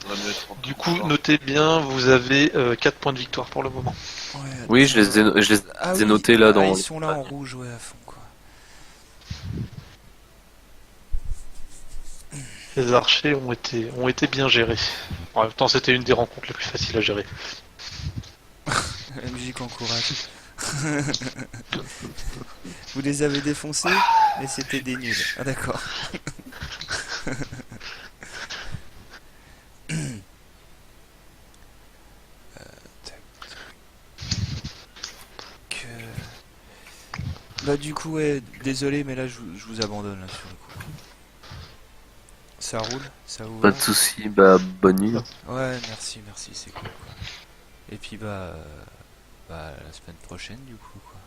On va mettre en Du coup, temps. notez bien, vous avez 4 points de victoire pour le moment. Ouais, Oui, je les ai oui, notés là dans. ils sont là en rouge, ouais, à fond, quoi. Les archers ont été bien gérés. En même temps, c'était une des rencontres les plus faciles à gérer. La musique encourage. Vous les avez défoncés, mais c'était des nuls. Ah, d'accord. Bah du coup ouais, désolé mais là je vous abandonne là sur le coup. Ça roule, ça vous Pas va? de soucis, bah bonne nuit. Ouais merci c'est cool quoi. Et puis bah la semaine prochaine du coup quoi.